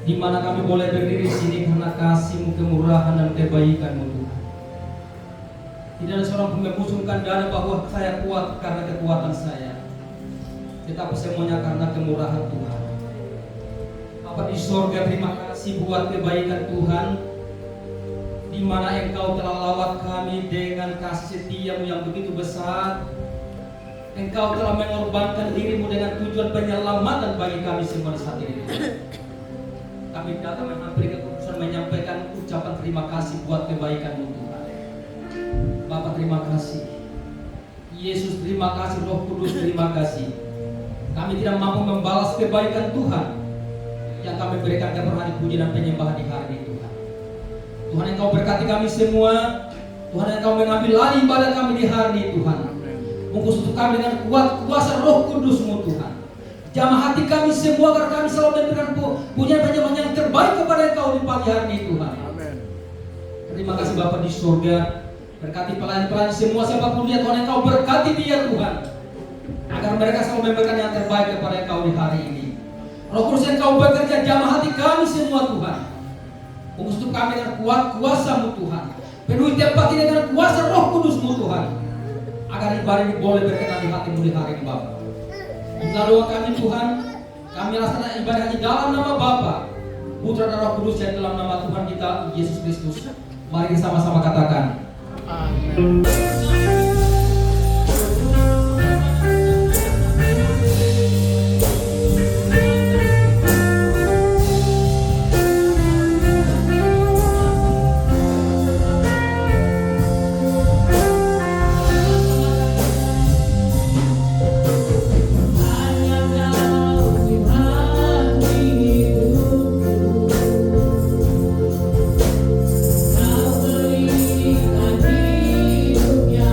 di mana kami boleh berdiri di sini karena kasih-Mu, kemurahan dan kebaikan-Mu Tuhan. Tidak ada seorang pun membusungkan dada bahwa saya kuat karena kekuatan saya, tetapi semuanya karena kemurahan Tuhan. Bapa di sorga, terima kasih buat kebaikan Tuhan, di mana Engkau telah lawat kami dengan kasih setia-Mu yang begitu besar. Engkau telah mengorbankan diri-Mu dengan tujuan penyelamatan bagi kami semua di saat ini. Kami datang menghampiri kekudusan menyampaikan ucapan terima kasih buat kebaikan-Mu Tuhan. Bapa terima kasih, Yesus terima kasih, Roh Kudus terima kasih. Kami tidak mampu membalas kebaikan Tuhan yang kami berikan kepada puji dan penyembahan di hari ini Tuhan. Tuhan Engkau berkati kami semua. Tuhan Engkau mengambil alih ibadah kami di hari ini Tuhan. Bungkus untuk kami dengan kuasa Roh Kudus-Mu Tuhan. Jamah hati kami semua agar kami selalu memberikan punya penyembahan yang terbaik kepada Engkau di pagi hari ini Tuhan. Amin. Terima kasih Bapa di surga. Berkati pelayan-pelayan semua, siapapun dia Tuhan, Engkau berkati dia Tuhan, agar mereka selalu memberikan yang terbaik kepada Engkau di hari ini. Roh Kudus Engkau bekerja, jamah hati kami semua Tuhan. Bungkus untuk kami dengan kuasa-Mu Tuhan. Penuhi tempat ini dengan kuasa Roh Kudus-Mu Tuhan, agar ibadah ini boleh berkenan di hati-Mu di hari ini Bapa. Inilah doa kami Tuhan. Kami laksanakan ibadah ini dalam nama Bapa, Putra dan Roh Kudus, yang dalam nama Tuhan kita Yesus Kristus. Mari kita sama-sama katakan Amin. Kau berikan hidup yang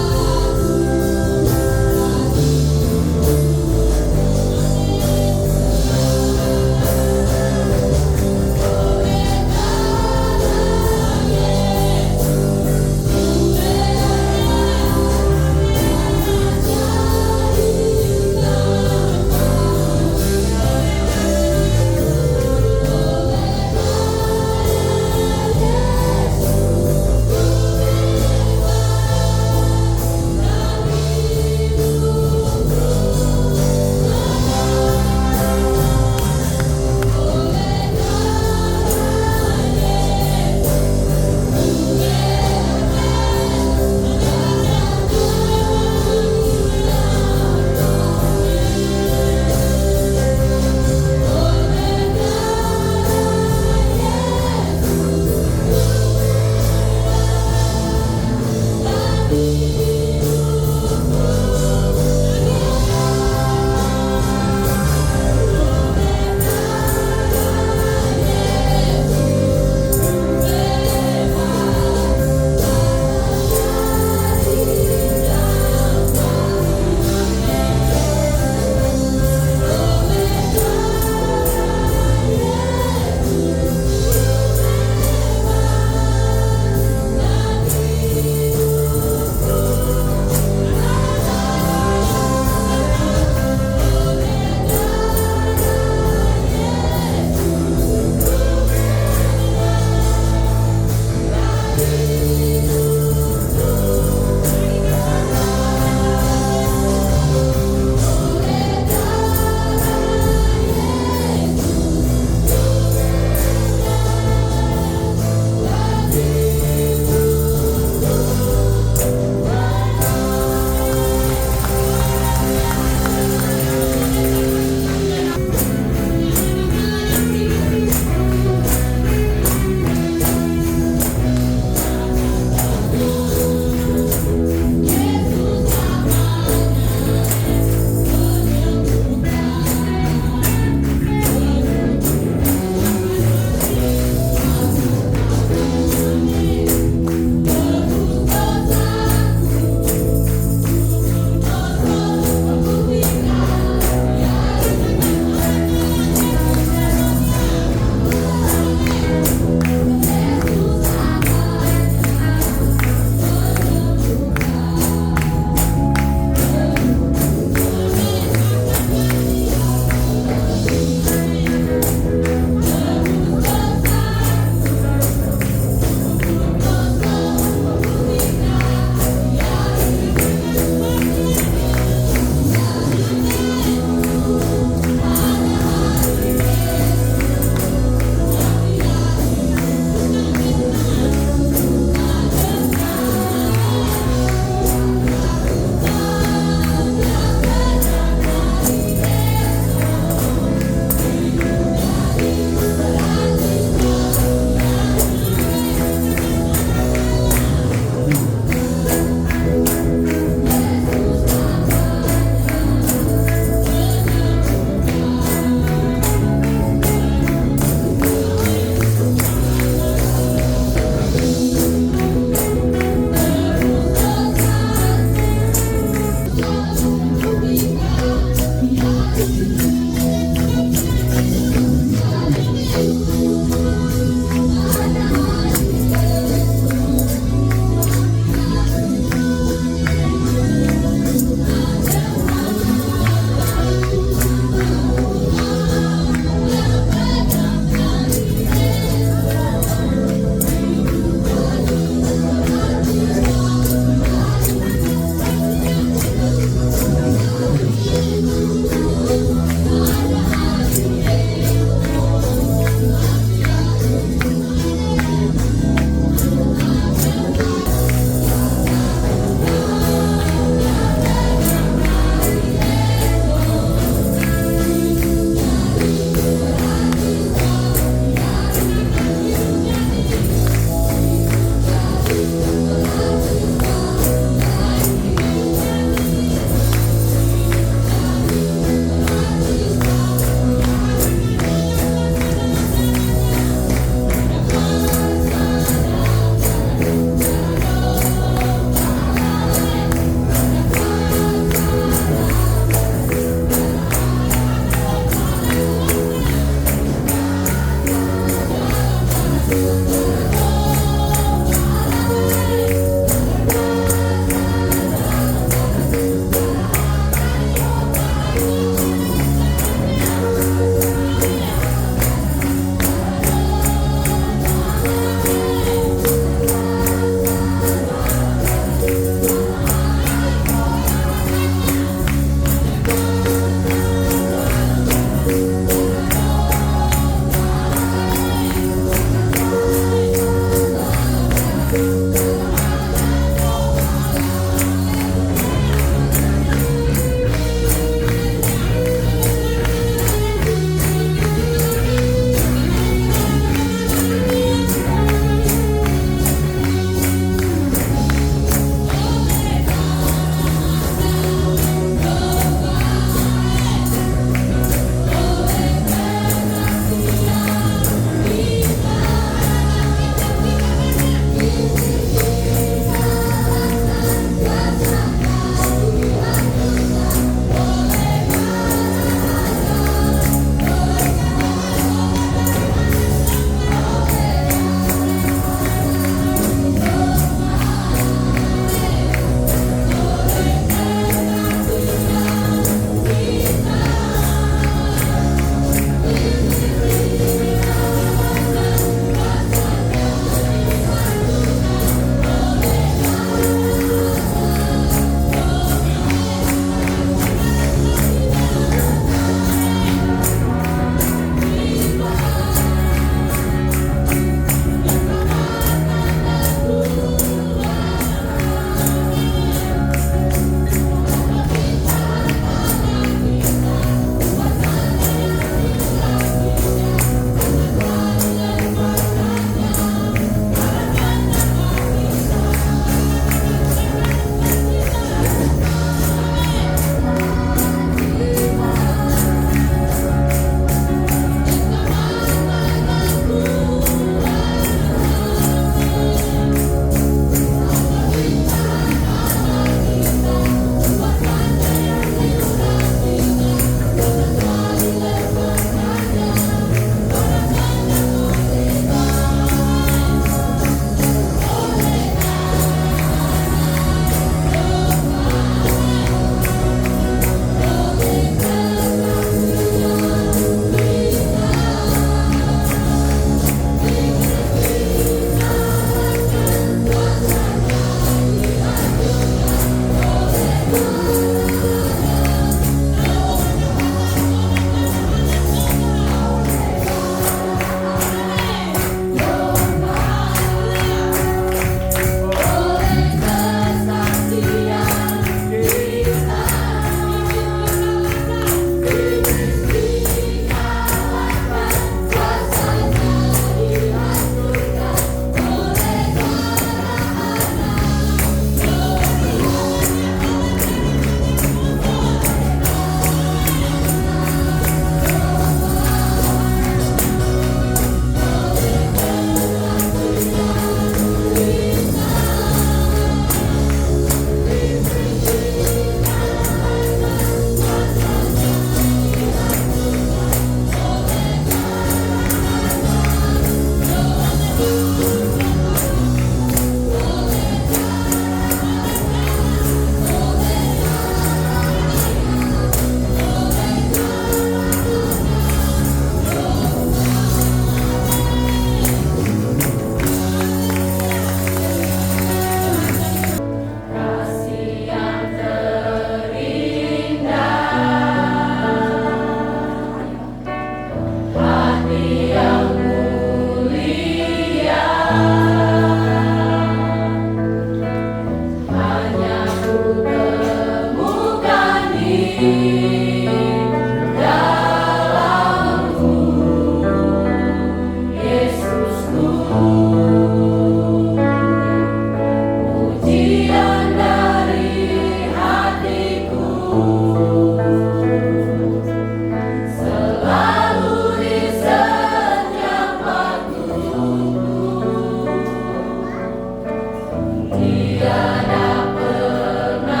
Tiada pernah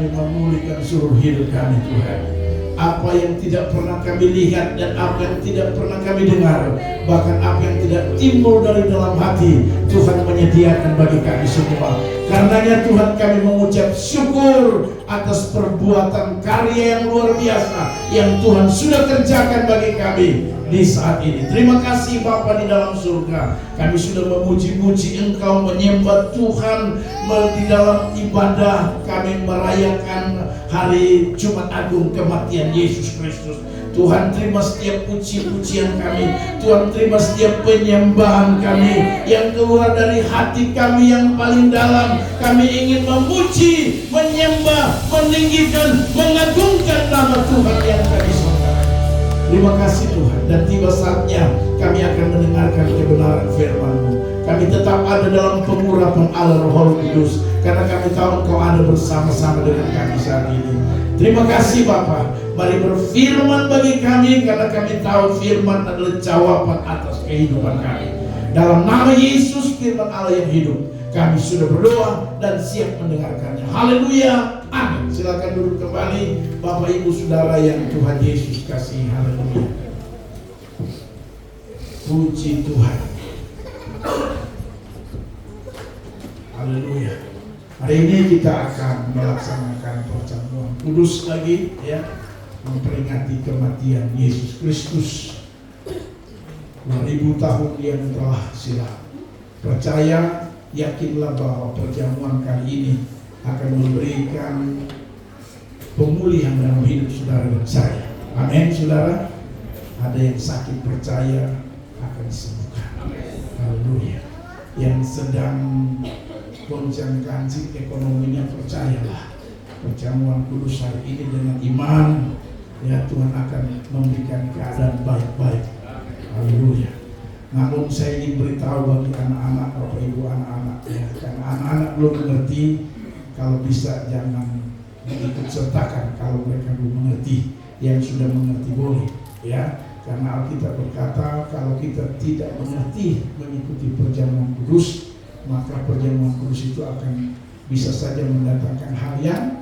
kami memulihkan seluruh hidup kami Tuhan. Apa yang tidak pernah kami lihat dan apa yang tidak pernah kami dengar, bahkan apa yang tidak timbul dari dalam hati, Tuhan menyediakan bagi kami semua. Karenanya Tuhan, kami mengucap syukur atas perbuatan karya yang luar biasa yang Tuhan sudah kerjakan bagi kami di saat ini. Terima kasih Bapa di dalam surga. Kami sudah memuji-muji Engkau, menyembah Tuhan di dalam ibadah. Kami merayakan hari Jumat Agung kematian Yesus Kristus. Tuhan, terima setiap puji-pujian kami. Tuhan, terima setiap penyembahan kami yang keluar dari hati kami yang paling dalam. Kami ingin memuji, menyembah, meninggikan, mengagungkan nama Tuhan yang kami sembah. Terima kasih Tuhan. Dan tiba saatnya kami akan mendengarkan kebenaran firman-Mu. Kami tetap ada dalam pengurapan Allah Roh Kudus, karena kami tahu Engkau ada bersama-sama dengan kami saat ini. Terima kasih Bapa. Mari berfirman bagi kami, karena kami tahu firman adalah jawaban atas kehidupan kami. Dalam nama Yesus, firman Allah yang hidup, kami sudah berdoa dan siap mendengarkannya. Haleluya, amin. Silakan duduk kembali Bapak Ibu Saudara yang Tuhan Yesus kasihi. Haleluya. Puji Tuhan. Haleluya. Hari ini kita akan melaksanakan perjamuan kudus lagi, ya, memperingati kematian Yesus Kristus 2000 tahun yang telah silam. Percaya, yakinlah bahwa perjamuan kali ini akan memberikan pemulihan dalam hidup saudara dan saya. Amin, saudara. Ada yang sakit, percaya akan disembuhkan. Haleluya. Yang sedang goncang-gancing ekonominya, percayalah perjamuan kudus hari ini dengan iman, ya, Tuhan akan memberikan keadaan baik-baik. Haleluya. Namun saya ingin beritahu bagi anak-anak, Bapak Ibu, anak-anak, ya, karena anak-anak belum mengerti, kalau bisa jangan ikut sertakan kalau mereka belum mengerti. Yang sudah mengerti boleh, ya, karena Alkitab berkata kalau kita tidak mengerti mengikuti perjamuan kudus, maka perjamuan kudus itu akan bisa saja mendatangkan hal yang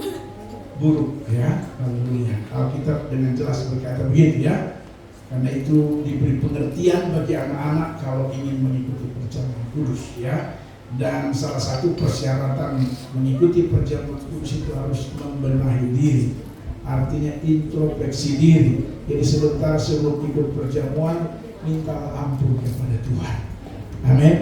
buruk, ya. Haleluya. Alkitab dengan jelas berkata begitu, ya. Karena itu diberi pengertian bagi anak-anak kalau ingin mengikuti perjamuan kudus, ya. Dan salah satu persyaratan mengikuti perjamuan kudus itu harus membenahi diri. Artinya introspeksi diri. Jadi sebentar sebelum ikut perjamuan, minta ampun kepada Tuhan. Amin.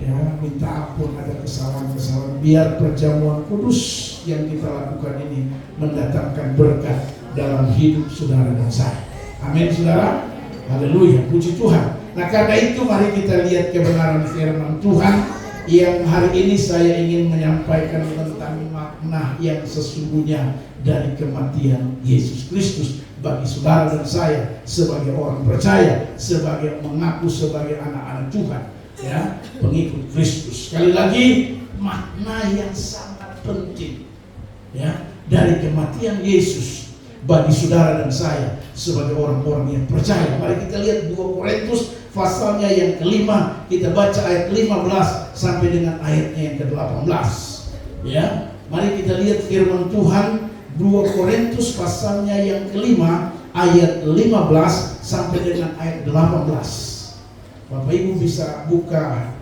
Ya, minta ampun ada kesalahan-kesalahan, biar perjamuan kudus yang kita lakukan ini mendatangkan berkat dalam hidup saudara dan saya. Amin, saudara. Haleluya, puji Tuhan. Nah, karena itu mari kita lihat kebenaran firman Tuhan yang hari ini saya ingin menyampaikan tentang makna yang sesungguhnya dari kematian Yesus Kristus bagi saudara dan saya sebagai orang percaya, sebagai mengaku sebagai anak-anak Tuhan, ya, pengikut Kristus. Sekali lagi, makna yang sangat penting, ya, dari kematian Yesus bagi saudara dan saya sebagai orang-orang yang percaya. Mari kita lihat 2 Korintus pasalnya yang kelima, kita baca ayat 15 sampai dengan ayatnya yang ke-18, ya. Mari kita lihat firman Tuhan 2 Korintus pasalnya yang kelima ayat 15 sampai dengan ayat 18. Bapak Ibu bisa buka,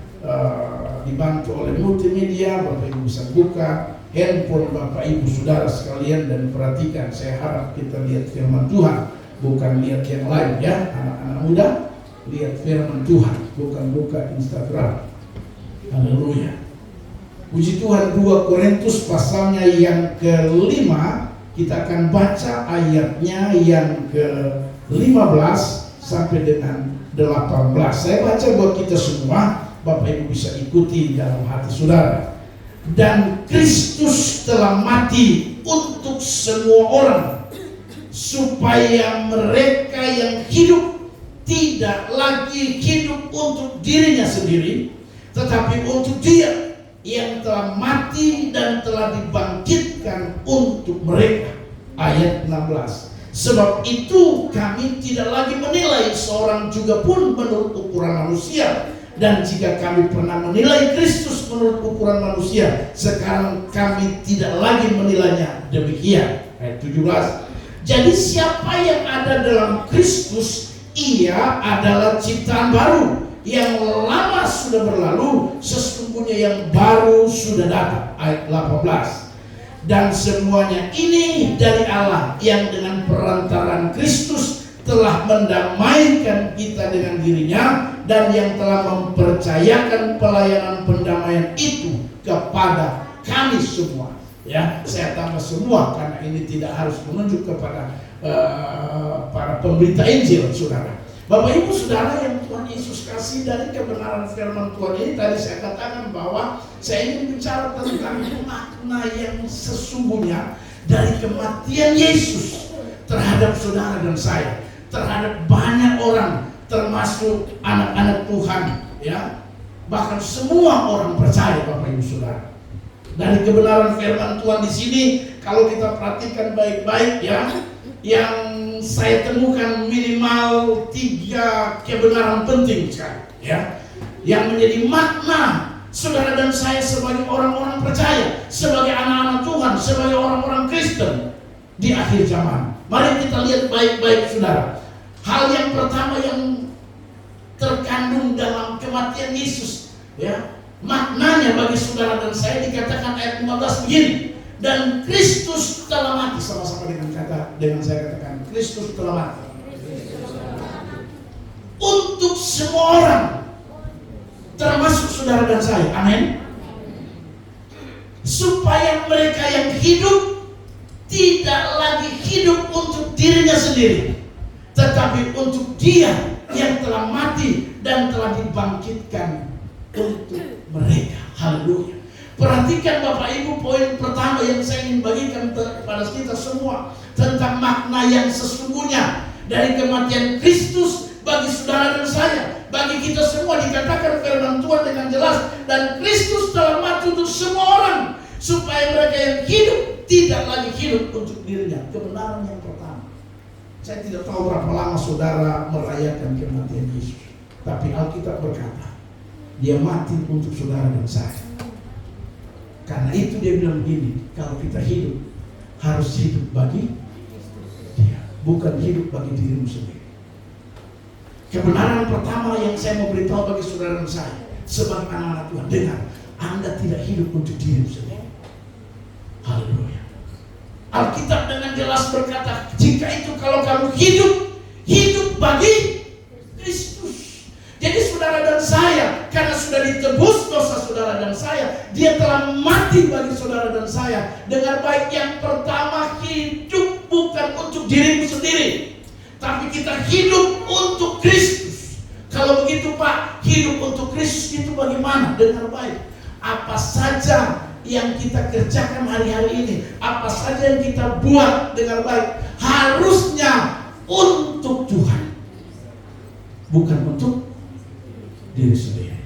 dibantu oleh multimedia, Bapak Ibu bisa buka handphone Bapak Ibu saudara sekalian dan perhatikan. Saya harap kita lihat firman Tuhan, bukan lihat yang lain, ya. Anak-anak muda, lihat firman Tuhan, bukan buka Instagram. Haleluya. Puji Tuhan. 2 Korintus pasalnya yang kelima, kita akan baca ayatnya yang ke-15 sampai dengan 18. Saya baca buat kita semua, Bapak Ibu bisa ikuti dalam hati saudara. Dan Kristus telah mati untuk semua orang, supaya mereka yang hidup tidak lagi hidup untuk dirinya sendiri, tetapi untuk Dia yang telah mati dan telah dibangkitkan untuk mereka. Ayat 16. Sebab itu kami tidak lagi menilai seorang juga pun menurut ukuran manusia, Dan jika kami pernah menilai Kristus menurut ukuran manusia, sekarang kami tidak lagi menilainya demikian. Ayat 17. Jadi siapa yang ada dalam Kristus, ia adalah ciptaan baru. Yang lama sudah berlalu, sesungguhnya yang baru sudah datang. Ayat 18. Dan semuanya ini dari Allah yang dengan perantaraan Kristus telah mendamaikan kita dengan dirinya, dan yang telah mempercayakan pelayanan pendamaian itu kepada kami semua. Ya, saya tambah semua karena ini tidak harus menunjuk kepada para pemberita Injil, saudara. Bapak Ibu Saudara yang Tuhan Yesus kasih, dari kebenaran firman Tuhan ini tadi saya katakan bahwa saya ingin bicara tentang makna yang sesungguhnya dari kematian Yesus terhadap saudara dan saya, terhadap banyak orang, termasuk anak-anak Tuhan, ya, bahkan semua orang percaya, Bapak Ibu Saudara. Dari kebenaran firman Tuhan di sini, kalau kita perhatikan baik-baik, ya, yang saya temukan minimal 3 kebenaran penting sekali, ya, yang menjadi makna saudara dan saya sebagai orang-orang percaya, sebagai anak-anak Tuhan, sebagai orang-orang Kristen di akhir zaman. Mari kita lihat baik-baik, saudara. Hal yang pertama yang terkandung dalam kematian Yesus, ya, maknanya bagi saudara dan saya dikatakan ayat 15 begini. Dan Kristus telah mati. Sama-sama dengan saya katakan, Kristus telah mati untuk semua orang, termasuk saudara dan saya. Amin. Supaya mereka yang hidup tidak lagi hidup untuk dirinya sendiri, tetapi untuk Dia yang telah mati dan telah dibangkitkan untuk mereka. Haleluya. Perhatikan Bapak Ibu, poin pertama yang saya ingin bagikan kepada kita semua tentang makna yang sesungguhnya dari kematian Kristus bagi saudara dan saya, bagi kita semua. Dikatakan firman Tuhan dengan jelas, dan Kristus telah mati untuk semua orang, supaya mereka yang hidup tidak lagi hidup untuk dirinya. Kebenaran yang pertama. Saya tidak tahu berapa lama saudara merayakan kematian Yesus, tapi Alkitab berkata Dia mati untuk saudara dan saya. Karena itu Dia bilang begini, kalau kita hidup harus hidup bagi Dia, bukan hidup bagi dirimu sendiri. Kebenaran pertama yang saya mau beritahu bagi saudara dan saya sebagai anak-anak Tuhan, dengar, Anda tidak hidup untuk dirimu sendiri. Haleluya. Alkitab dengan jelas berkata, jika itu kalau kamu hidup bagi Kristus. Jadi saudara dan saya, karena sudah ditebus dosa saudara dan saya, Dia telah mati bagi saudara dan saya. Dengar baik, yang pertama, hidup bukan untuk dirimu sendiri, tapi kita hidup untuk Kristus. Kalau begitu Pak, hidup untuk Kristus itu bagaimana? Dengar baik, apa saja yang kita kerjakan hari-hari ini, apa saja yang kita buat, dengar baik, harusnya untuk Tuhan, bukan untuk diri sendiri.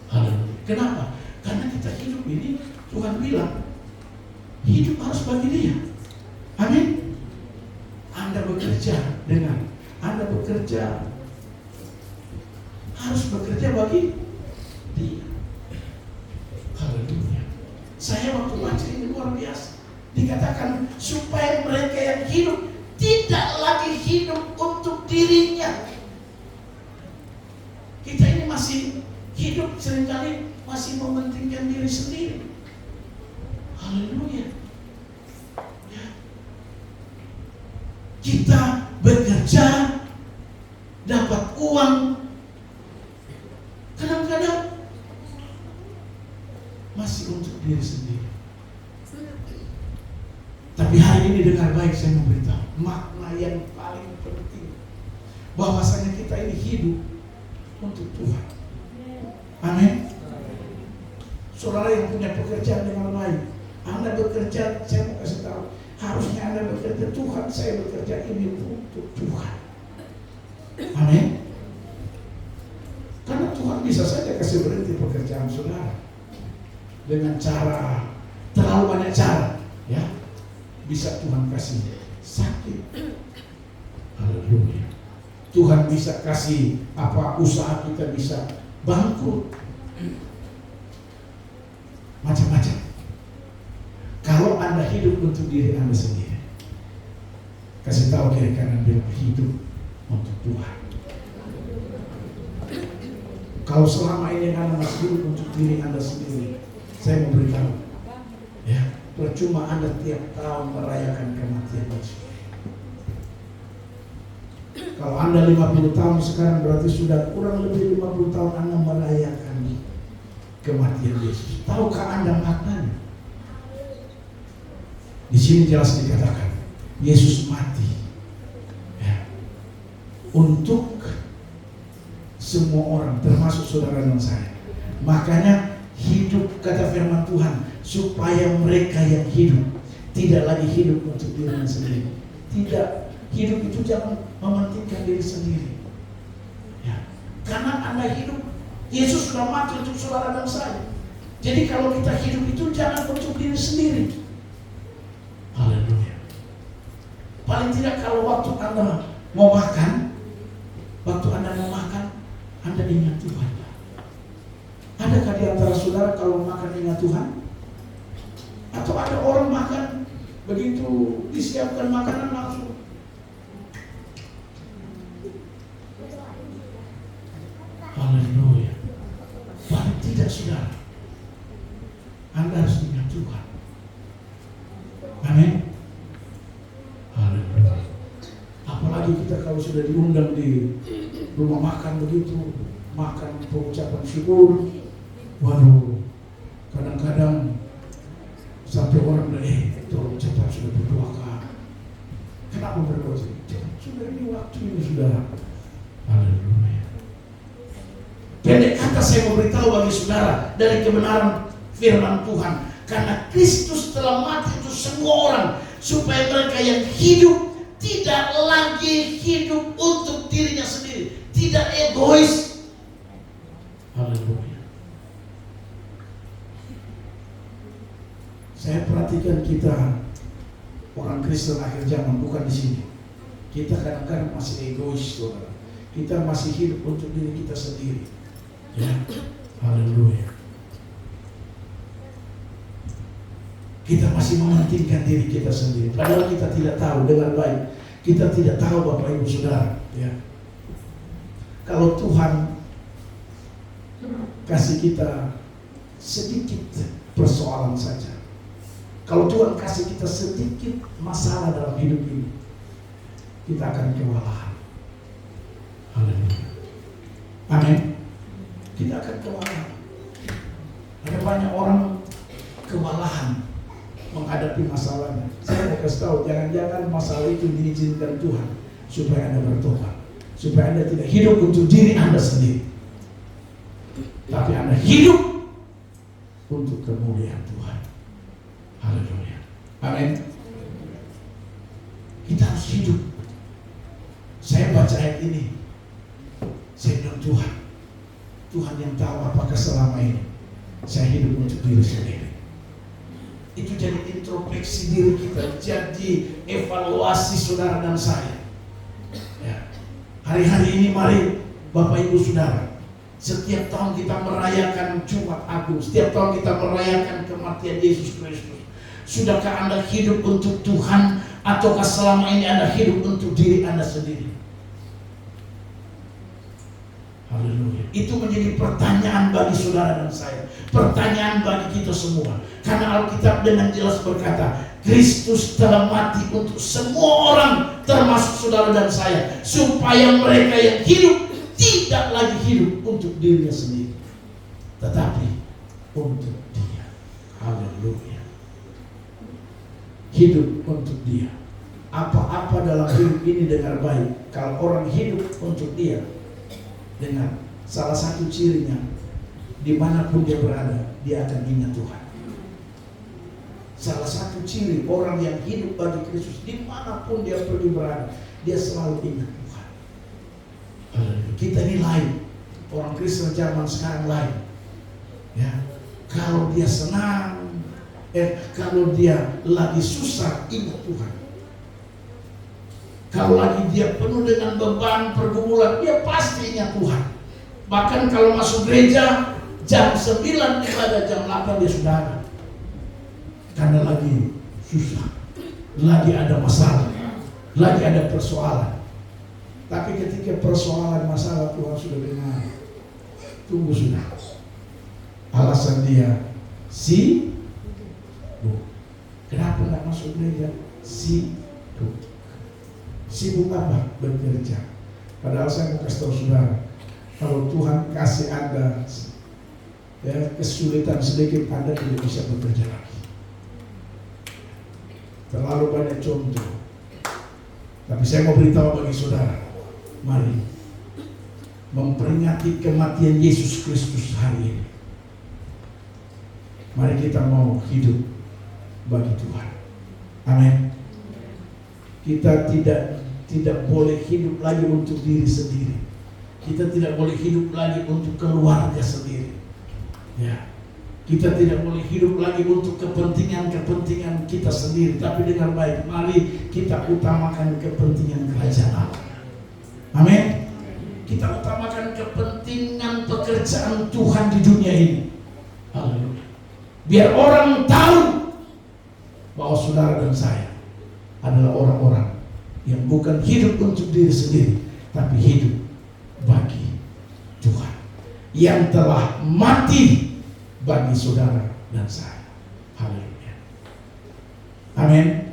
Haleluya. Kenapa? Karena kita hidup ini, Tuhan bilang hidup harus bagi Dia. Amin. Anda bekerja dengan, Anda bekerja harus bekerja bagi Dia. Haleluya. Saya waktu baca ini luar biasa. Dikatakan supaya mereka yang hidup tidak lagi hidup untuk dirinya. Kita ini masih hidup seringkali masih mementingkan diri sendiri. Haleluya. Ya. Kita bekerja, dapat uang, kadang-kadang masih untuk diri sendiri. Tapi hari ini dengar baik, saya memberitahu makna yang paling penting, bahwasanya kita ini hidup untuk Tuhan. Amin. Saudara yang punya pekerjaan dengan baik, Anda bekerja, saya mau kasih tahu, harusnya Anda bekerja, Tuhan saya bekerja ini untuk Tuhan. Amin. Karena Tuhan bisa saja kasih berhenti pekerjaan saudara dengan cara, terlalu banyak cara, ya. Bisa Tuhan kasih sakit. Haleluya. Tuhan bisa kasih apa, usaha kita bisa bangkrut, macam-macam. Kalau Anda hidup untuk diri Anda sendiri, kasih tahu kiri kanan, bilang hidup untuk Tuhan. Kalau selama ini Anda masih hidup untuk diri Anda sendiri, saya mau beritahu, ya, percuma Anda tiap tahun merayakan kematian Yesus. Kalau Anda 50 tahun sekarang, berarti sudah kurang lebih 50 tahun Anda merayakan kematian Yesus. Tahukah Anda maknanya? Di sini jelas dikatakan Yesus mati, ya, untuk semua orang, termasuk saudara dan saya. Makanya hidup, kata firman Tuhan, supaya mereka yang hidup tidak lagi hidup untuk dirinya sendiri. Tidak, hidup itu jangan mementingkan diri sendiri, ya. Karena Anda hidup, Yesus sudah mati untuk saudara dan saya. Jadi kalau kita hidup itu jangan untuk diri sendiri. Haleluya. Paling tidak kalau waktu Anda mau makan, Anda ingat Tuhan. Adakah di antara saudara kalau makan ingat Tuhan? Atau ada orang makan, begitu disiapkan makanan langsung haleluya. Paling tidak saudara, Anda harus ingat Tuhan. Amin. Haleluya. Apalagi kita kalau sudah diundang di rumah makan begitu, makan pengucapan syukur, waduh, kadang-kadang sampai orang bilang, tolong cepat sudah berdoa kah? Kenapa berdoa sih? Sudah ini waktu ini sudah. Haleluya. Pendek kata saya memberitahu bagi saudara dari kebenaran firman Tuhan, karena Kristus telah mati untuk semua orang, supaya mereka yang hidup tidak lagi hidup untuk dirinya sendiri, tidak egois. Haleluya. Saya perhatikan kita orang Kristen akhir zaman, bukan di sini. Kita kadang-kadang masih egois, saudara. Kita masih hidup untuk diri kita sendiri. Ya, haleluya. Kita masih mementingkan diri kita sendiri. Padahal kita tidak tahu dengan baik. Kita tidak tahu Bapak Ibu Saudara. Ya. Kalau Tuhan kasih kita sedikit persoalan saja, kalau Tuhan kasih kita sedikit masalah dalam hidup ini, kita akan kewalahan. Haleluya. Amin. Kita akan kewalahan. Ada banyak orang kewalahan menghadapi masalahnya. Saya mau kasih tahu, jangan-jangan masalah itu diizinkan Tuhan supaya Anda bertobat, supaya Anda tidak hidup untuk diri Anda sendiri, tapi Anda hidup untuk kemuliaan Tuhan. Haleluya. Amin. Kita harus hidup. Saya baca ayat ini, saya bilang Tuhan yang tahu apakah selama ini saya hidup untuk diri sendiri. Itu jadi introspeksi diri kita, jadi evaluasi saudara dan saya. Ya. Hari-hari ini mari Bapak Ibu Saudara, setiap tahun kita merayakan Jumat Agung, setiap tahun kita merayakan kematian Yesus Kristus. Sudahkah Anda hidup untuk Tuhan, ataukah selama ini Anda hidup untuk diri Anda sendiri? Haleluya. Itu menjadi pertanyaan bagi saudara dan saya, pertanyaan bagi kita semua. Karena Alkitab dengan jelas berkata, Kristus telah mati untuk semua orang, termasuk saudara dan saya, supaya mereka yang hidup tidak lagi hidup untuk dirinya sendiri, tetapi untuk Dia. Haleluya. Hidup untuk Dia. Apa-apa dalam hidup ini dengar baik. Kalau orang hidup untuk Dia, dengan salah satu cirinya, dimanapun dia berada, dia akan ingat Tuhan. Salah satu ciri orang yang hidup bagi Kristus, dimanapun dia pergi berada, dia selalu ingat Tuhan. Kita ini lain. Orang Kristen zaman sekarang lain. Ya, kalau dia senang, kalau dia lagi susah, ingat Tuhan. Kalau lagi dia penuh dengan beban pergumulan, dia pasti ingat Tuhan. Bahkan kalau masuk gereja jam 9 ibadah, jam 8 dia sudah ada. Karena lagi susah, lagi ada masalah, lagi ada persoalan. Tapi ketika persoalan masalah Tuhan sudah dengar, tunggu sudah. Alasan dia sibuk. Kenapa nggak masuk gereja? Sibuk. Sibuk apa? Bekerja. Padahal saya mau kasih tahu saudara, kalau Tuhan kasih Anda kesulitan sedikit, Anda tidak bisa bekerja lagi. Terlalu banyak contoh. Tapi saya mau beritahu bagi saudara, mari memperingati kematian Yesus Kristus hari ini. Mari kita mau hidup bagi Tuhan. Amin. Kita tidak boleh hidup lagi untuk diri sendiri. Kita tidak boleh hidup lagi untuk keluarga sendiri. Ya. Kita tidak boleh hidup lagi untuk kepentingan kita sendiri. Tapi dengan baik, mari kita utamakan kepentingan kerajaan Allah. Amin. Kita utamakan kepentingan pekerjaan Tuhan di dunia ini. Haleluya. Biar orang tahu bahwa saudara dan saya adalah orang-orang yang bukan hidup untuk diri sendiri, tapi hidup bagi Tuhan, yang telah mati bagi saudara dan saya. Haleluya. Amin.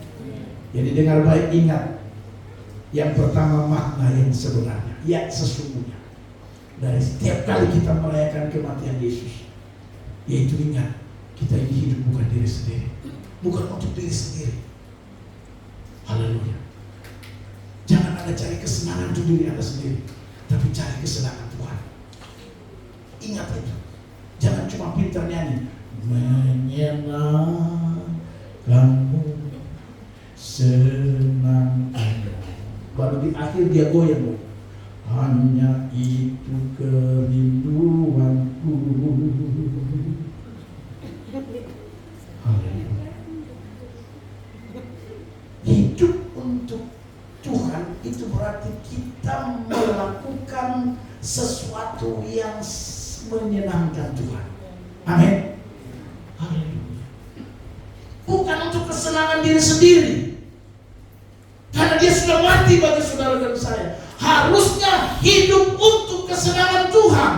Jadi dengar baik, ingat. Yang pertama, makna yang sebenarnya, yang sesungguhnya dari setiap kali kita merayakan kematian Yesus, yaitu ingat, kita ini hidup bukan diri sendiri, bukan untuk diri sendiri. Haleluya. Jangan Anda cari kesenangan untuk diri Anda sendiri, tapi cari kesenangan Tuhan. Ingat itu. Jangan cuma pintar nyanyi, menyenangkanmu, senangkanmu, baru di akhir dia goyang. Hanya itu kerinduanku. Haleluya. Hidup untuk Tuhan itu berarti kita melakukan sesuatu yang menyenangkan Tuhan. Amin. Haleluya. Bukan untuk kesenangan diri sendiri, karena dia sudah mati bagi saudara dan saya. Harusnya hidup untuk kesenangan Tuhan.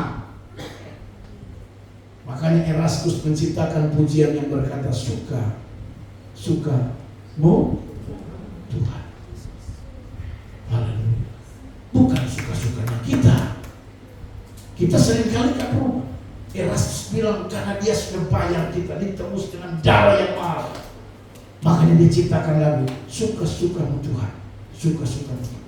Makanya Erasmus menciptakan pujian yang berkata, suka-sukamu Tuhan. Haleluya. Bukan suka-sukanya kita. Kita seringkali tak berubah. Erasmus bilang karena dia sudah bayar kita, ditebus dengan darah yang mahal. Makanya dia ciptakan lagu, suka-sukamu Tuhan, suka-sukamu Tuhan.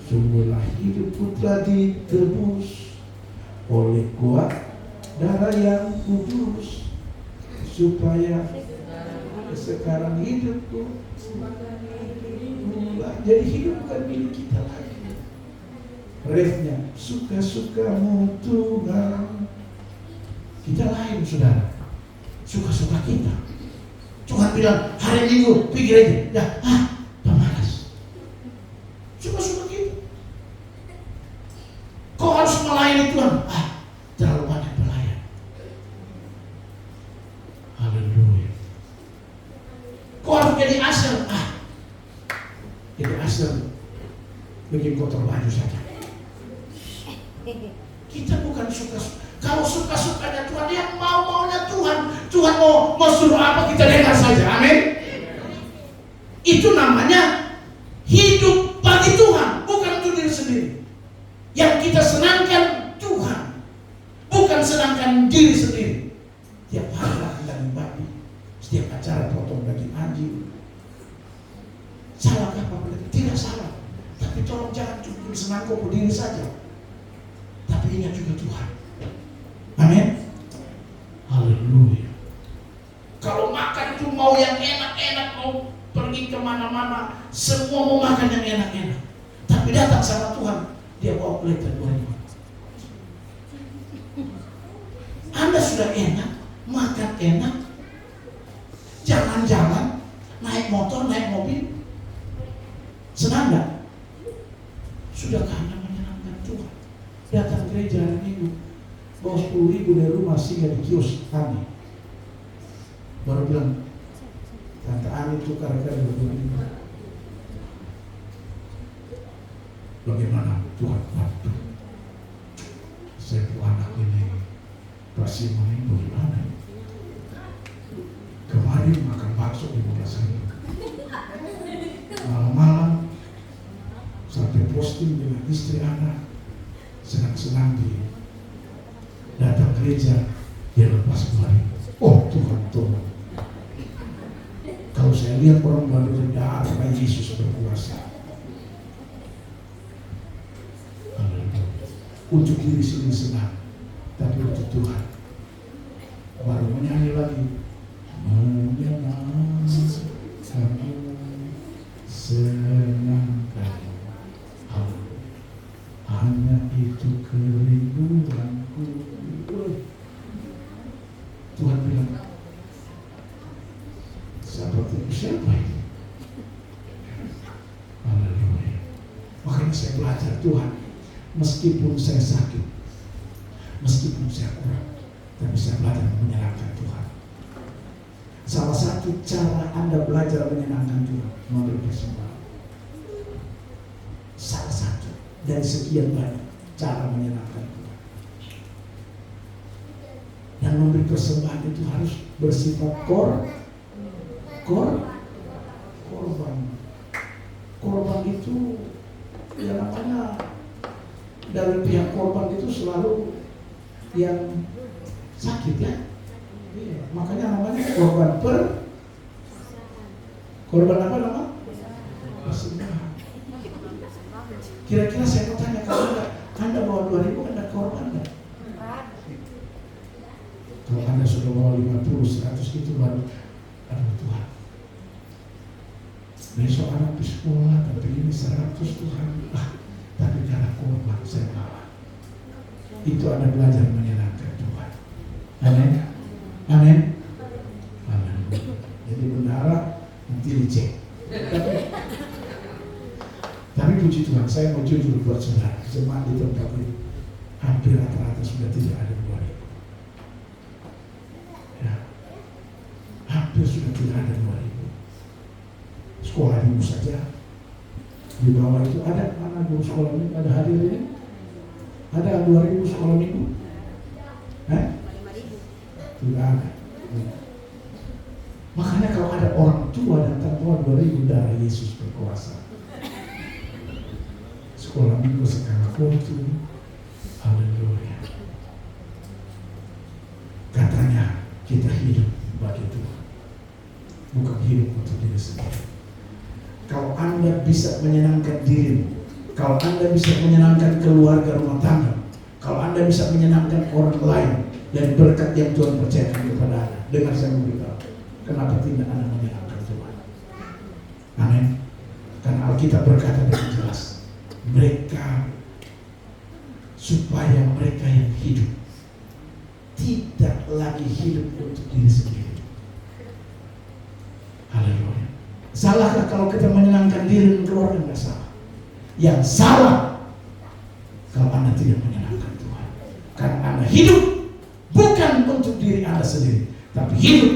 Sungguhlah hidupku telah ditebus oleh kuat darah yang kudus, supaya sekarang hidupku jadi hidup bukan milik kita lagi. Refnya, suka-sukamu Tuhan. Kita lain saudara, suka-suka kita. Tuhan bilang hari Minggu pikir aja, pemalas. Suka-suka kita. Kau harus melayani Tuhan. Terlalu banyak pelayan. Haleluya. Kau harus jadi asal. Jadi asal bikin kotor baju saja. Kita bukan suka-suka. Kalau suka-sukanya Tuhan, yang mau-maunya Tuhan. Tuhan mau suruh apa kita dengar saja. Amin. Itu namanya hidup bagi Tuhan, bukan untuk diri sendiri. Yang kita senangkan Tuhan, bukan senangkan diri sendiri. Tiap hari makan daging babi, setiap acara potong daging anjing. Salahkah apa? Tidak salah. Tapi tolong jangan cuma senang kau diri saja, tapi ingat juga Tuhan. Amin. Haleluya. Kalau makan itu mau yang enak-enak, mau pergi kemana-mana, semua mau makan yang enak-enak. Tapi datang sama Tuhan, dia bawa kelihatan dua-dua. Anda sudah enak, makan enak, jalan-jalan, naik motor, naik mobil, senang gak? Sudahkah Anda menyerah? 10.000 dari rumah singgah di kios Ani. Baru bilang, Tante Ani tukar 20.000. Bagaimana Tuhan bantu? Saya anak ini pasti meninggal gimana? Kemarin makan bakso di rumah saya. Malam-malam sampai posting dengan istri anak, senang-senang di datang gereja, dia lepas kembali. Oh Tuhan tolong. Kalau saya lihat orang baru darah Yesus berkuasa. Untuk diri sendiri senang, tapi untuk Tuhan baru menyanyi lagi. Menyenangkan, senangkan, hanya itu kerinduanku. Tuhan bilang, seperti siapa ini? Haleluya. Makanya saya belajar Tuhan, meskipun saya sakit, meskipun saya kurang, tapi saya belajar menyenangkan Tuhan. Salah satu cara Anda belajar menyenangkan Tuhan, memberi persembahan. Salah satu dari sekian banyak cara menyenangkan Tuhan. Dan memberi persembahan itu harus bersifat korban. Korban itu ya namanya dari pihak korban itu selalu yang sakit ya. Iya, makanya namanya korban korban apa nama? Persembahan. Kira-kira saya mau tanya, kalau Anda bawa 2.000 Anda korban nggak? Kalau Anda sudah bawa 50, 100 itu baru, aduh Tuhan, besok anak di sekolah, tapi ini 100 Tuhan, tapi karena korban saya bawa. Itu Anda belajar menyenangkan Tuhan. Amin. Amin. Amin. Jadi bendara nanti dicek. Tapi puji Tuhan, saya mau jujur buat saudara, jemaat di tempat ini hampir rata-rata sudah tidak ada 2.000. Ya, hampir sudah tidak ada 2.000. Sekolah minggu saja di bawah itu ada mana guru sekolah minggu, ada hadir ini? Ada 2.000 sekolah minggu? Tidak ada. Makanya kalau ada orang tua datang bawa 2.000, darah Yesus berkuasa. Sekolah minggu skala kultur, haleluya. Katanya kita hidup bagi Tuhan, bukan hidup untuk diri sendiri. Kalau Anda bisa menyenangkan diri, kalau Anda bisa menyenangkan keluarga rumah tangga, kalau Anda bisa menyenangkan orang lain dari berkat yang Tuhan percayakan kepada Anda, dengar saya memberitahu, kenapa tidak Anda menyenangkan Tuhan? Amin. Karena Alkitab berkata dengan jelas, mereka, supaya mereka yang hidup tidak lagi hidup untuk diri sendiri. Haleluya. Salahkah kalau kita menyenangkan diri dan keluarga? Enggak salah. Yang salah kalau Anda tidak menyenangkan Tuhan, karena Anda hidup bukan untuk diri Anda sendiri, tapi hidup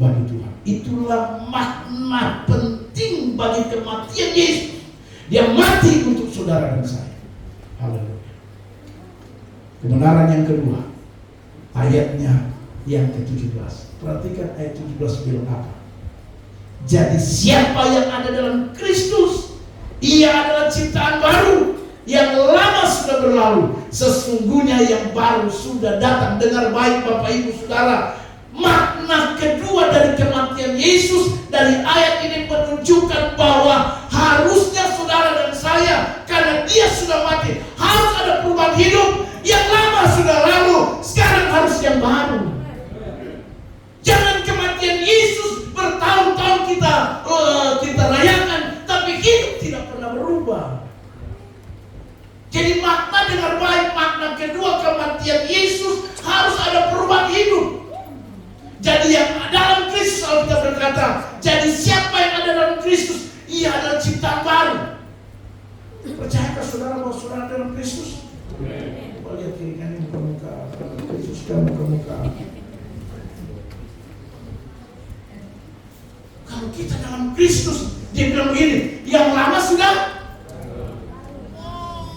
bagi Tuhan. Itulah makna penting bagi kematian Yesus. Dia mati untuk saudara dan saya. Haleluya. Kebenaran yang kedua, ayatnya yang ke-17. Perhatikan ayat 17 bilang apa? Jadi siapa yang ada dalam Kristus, ia adalah ciptaan baru. Yang lama sudah berlalu, sesungguhnya yang baru sudah datang. Dengar baik Bapak Ibu Saudara, makna kedua dari kematian Yesus dari ayat ini menunjukkan bahwa harusnya saudara dan saya, karena dia sudah mati, harus ada perubahan hidup. Yang lama sudah lalu, sekarang harus yang baru. Jangan kematian Yesus bertahun-tahun kita rayakan, tapi hidup tidak pernah berubah. Jadi makna, dengar baik, makna kedua kematian Yesus harus ada perubahan hidup. Jadi yang dalam Kristus, Alkitab berkata, jadi siapa yang ada dalam Kristus, ia adalah ciptaan baru. Percayakah saudara bahwa saudara dalam Kristus? Coba lihat kiri kanan muka-muka, khususkan muka-muka. Kalau kita dalam Kristus, dia bilang begini, yang lama sudah,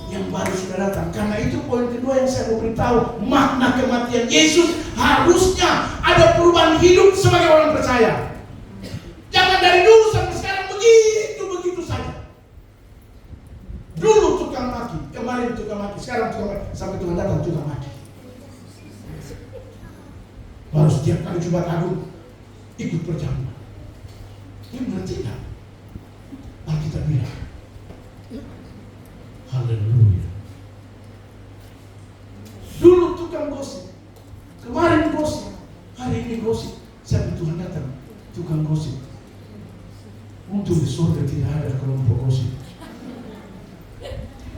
yang baru sudah datang. Karena itu poin kedua yang saya mau beritahu, makna kematian Yesus harusnya ada perubahan hidup sebagai orang percaya. Jangan dari dulu sampai sekarang begitu saja. Dulu tukang maki, kemarin tukang maki, sekarang tukang maki, sampai Tuhan datang tukang maki. Baru setiap kali Jumat Agung ikut perjamuan. Dia berarti tidak. Alkitab bilang, haleluya. Dulu tukang gosip, kemarin gosip, hari ini gosip, sampai Tuhan datang tukang gosip. Untuk di surga tidak ada kelompok gosip.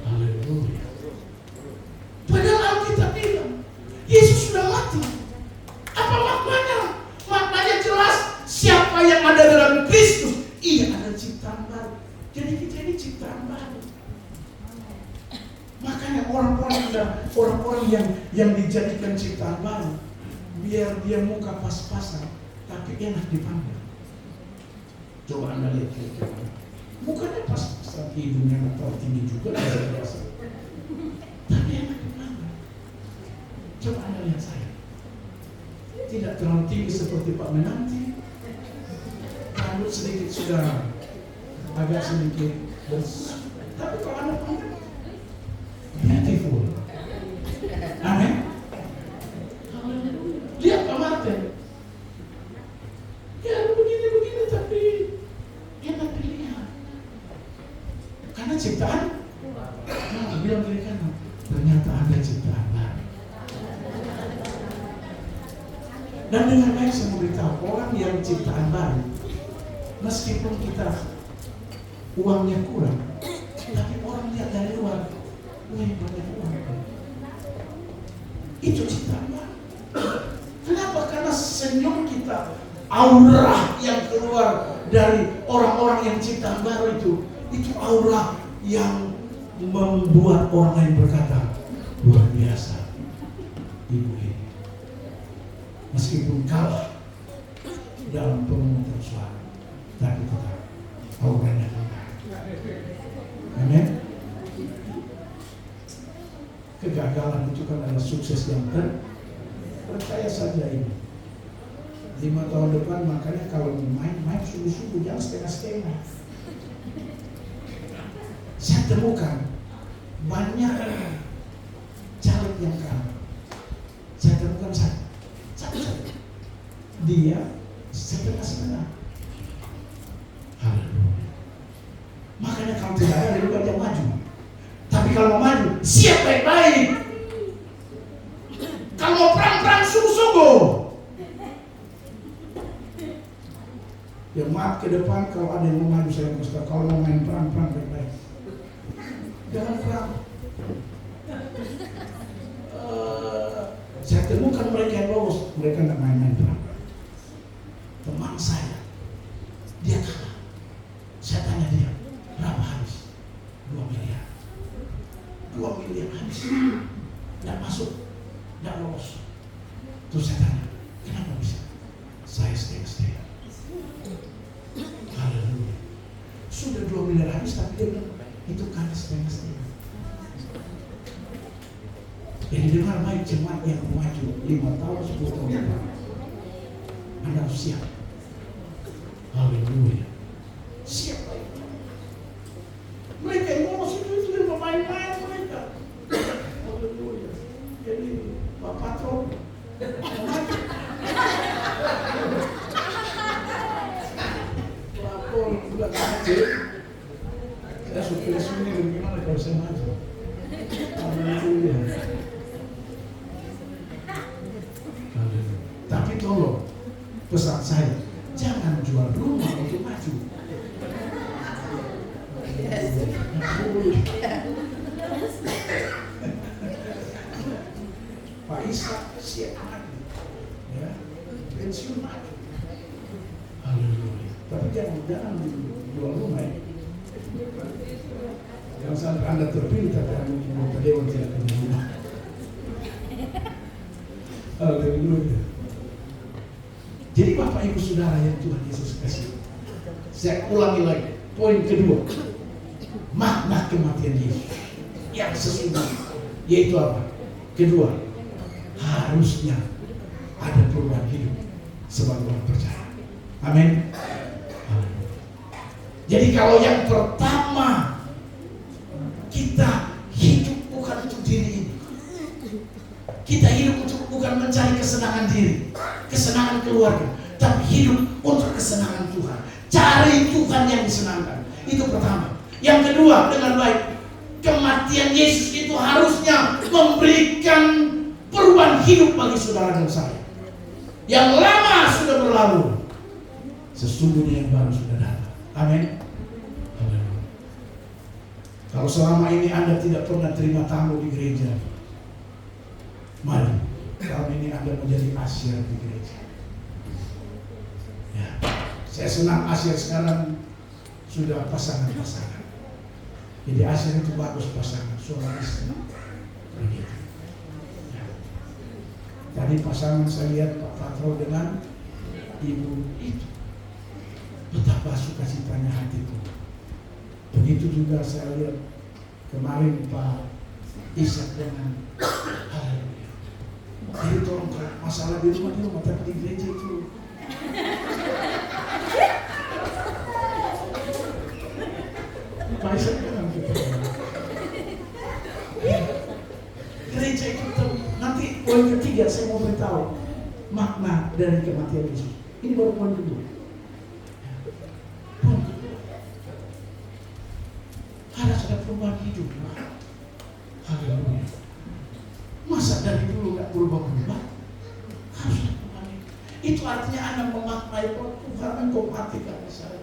Haleluya. Padahal Alkitab bilang Yesus sudah mati. Apa maknanya? Maknanya jelas, siapa yang ada dalam Kristus, ia ada ciptaan baru. Jadi kita ini ciptaan baru. Makanya orang-orang yang dijadikan ciptaan baru, biar dia muka pas-pasan, tapi enak dipandang. Coba Anda lihat mukanya pas-pasan, hidungnya nggak tahu tinggi juga, biasa. Tapi enak dipandang. Coba Anda lihat saya, tidak terlalu tinggi seperti Pak Menanti, rambut sedikit sudah agak sedikit bersih. Tapi kalau Anda pandang, beautiful. Amin. Lihat Pak Martin. Ya begini tapi enak dilihat. Karena ciptaan. Nah, bilang kiri kanan. Ternyata ada ciptaan baru. Dan dengan baik saya mau beritahu, orang yang ciptaan baru, meskipun kita uangnya kurang, tapi orang lihat dari luar, wah banyak uang. Itu ciptaan baru. Kenapa? Karena senyum kita, aura yang keluar dari orang-orang yang ciptaan baru itu aura yang membuat orang lain berkata, luar biasa ibu ini. Meskipun kalah dalam pemungutan suara, tapi tetap auranya benar. Amin. Kegagalan itu kan adalah sukses yang percaya saja ini. 5 tahun depan makanya kalau main sungguh-sungguh, jangan setengah-setengah. Saya temukan banyak caleg yang kalah. Saya temukan satu dia setengah-setengah. Haleluya. Makanya kalau tidak ada lebih banyak maju. Tapi kalau mau maju, siap baik-baik. Kalau mau perang sungguh-sungguh. Ya maaf ke depan kalau ada yang mau maju saya kasih. Kalau mau main perang baik-baik. Jangan perang. Saya temukan mereka yang lolos, mereka nggak main-main perang. Teman saya, dia kalah. Saya tanya dia, berapa habis? 2 miliar. 2 miliar habis. Nggak masuk, nggak lolos. Terus saya tanya, kenapa bisa? Saya setengah-setengah. Haleluya. Sudah 2 miliar habis, tapi dia bilang, itu kan setengah-setengah. Jadi dengar baik jemaat yang maju 5 tahun, 10 tahun depan. Anda harus siap. Haleluya. Siap baik. Mereka yang ngomong itu yang main-main mereka. Haleluya. Jadi Pak Patron lapor bulan aja. Saya supir sini gimana kalau saya maju. Haleluya. Tapi tolong, pesan saya, jangan jual rumah untuk maju. Pak Isa siap maju, ya, pensiun maju. Haleluya. Tapi jangan jual rumah ya. Jangan sampai Anda terpilih tapi Anda mau dewan tidak punya rumah. Haleluya. Jadi Bapak Ibu Saudara yang Tuhan Yesus kasih, saya ulangi lagi. Poin kedua, makna kematian Yesus yang sesungguhnya, yaitu apa? Kedua, harusnya ada perubahan hidup sebagai orang percaya. Amin. Jadi kalau yang pertama, kita hidup bukan untuk diri ini. Kita hidup untuk bukan mencari kesenangan diri, kesenangan keluarga, tapi hidup untuk kesenangan Tuhan. Cari Tuhan yang disenangkan. Itu pertama. Yang kedua, dengan baik, kematian Yesus itu harusnya memberikan perubahan hidup bagi saudara dan saya. Yang lama sudah berlalu, sesungguhnya yang baru sudah datang. Amin. Kalau selama ini Anda tidak pernah terima tamu di gereja, mari tahun ini Anda menjadi Asyir di gereja. Ya, saya senang Asyir sekarang sudah pasangan-pasangan. Jadi Asyir itu bagus pasangan, suami istri. Begitu. Ya. Tadi pasangan saya lihat Pak Patro dengan ibu itu. Betapa sukacitanya hatiku. Begitu juga saya lihat kemarin Pak Ishak dengan haleluya. Jadi tolong kalau masalah di rumah, tapi di gereja itu Pak Ishak dengan kita. Gereja itu nanti poin ketiga saya mau beritahu makna dari kematian Yesus. Ini baru poin kedua. Harus ada perubahan hidup. Haleluya. Masa dari dulu gak berubah-ubah? Harus ada perubahan hidup. Itu artinya Anda memaknai Tuhan engkau mati karena saya.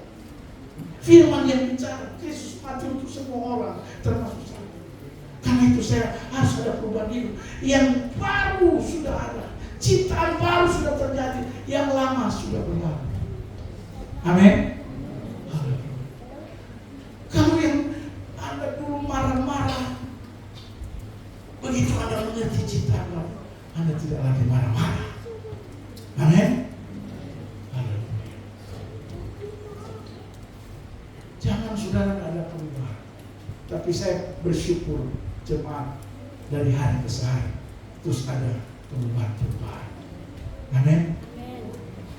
Firman yang bicara Yesus mati untuk semua orang, termasuk saya. Karena itu saya harus ada perubahan hidup. Yang baru sudah ada, ciptaan baru sudah terjadi, yang lama sudah berlalu. Amin. Kalau yang Anda dulu marah-marah, begitu Anda mengerti ciptaan baru, Anda tidak lagi marah-marah. Amin. Jangan saudara ada perubahan. Tapi saya bersyukur jemaat dari hari ke hari terus ada perubahan-perubahan. Amin.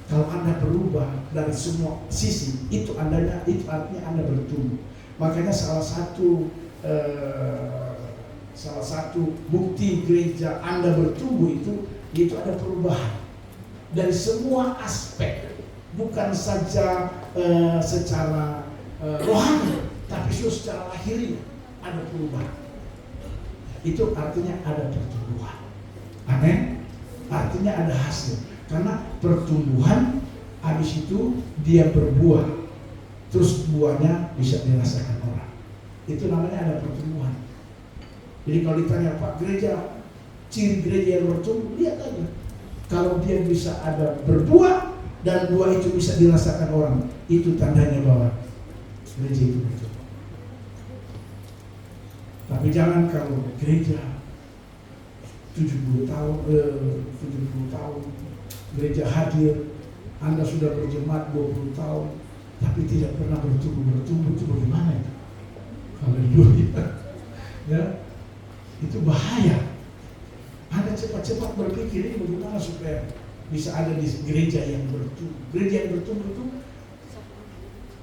Kalau Anda berubah dari semua sisi, itu artinya Anda bertumbuh. Makanya salah satu bukti gereja Anda bertumbuh itu ada perubahan dari semua aspek, bukan saja secara rohani, tapi juga secara lahiriah ada perubahan. Itu artinya ada pertumbuhan. Amin. Artinya ada hasil. Karena pertumbuhan, habis itu dia berbuah, terus buahnya bisa dirasakan orang. Itu namanya ada pertumbuhan. Jadi kalau ditanya Pak gereja, ciri gereja yang bertumbuh, lihat aja. Kalau dia bisa ada berbuah dan buah itu bisa dirasakan orang, itu tandanya bahwa gereja itu bertumbuh. Tapi jangan kalau gereja 70 tahun, gereja hadir, Anda sudah berjemaat 20 tahun, tapi tidak pernah bertumbuh itu bagaimana itu? Haleluya. Ya, itu bahaya. Anda cepat-cepat berpikir ini bagaimana supaya bisa ada di gereja yang bertumbuh. Gereja yang bertumbuh itu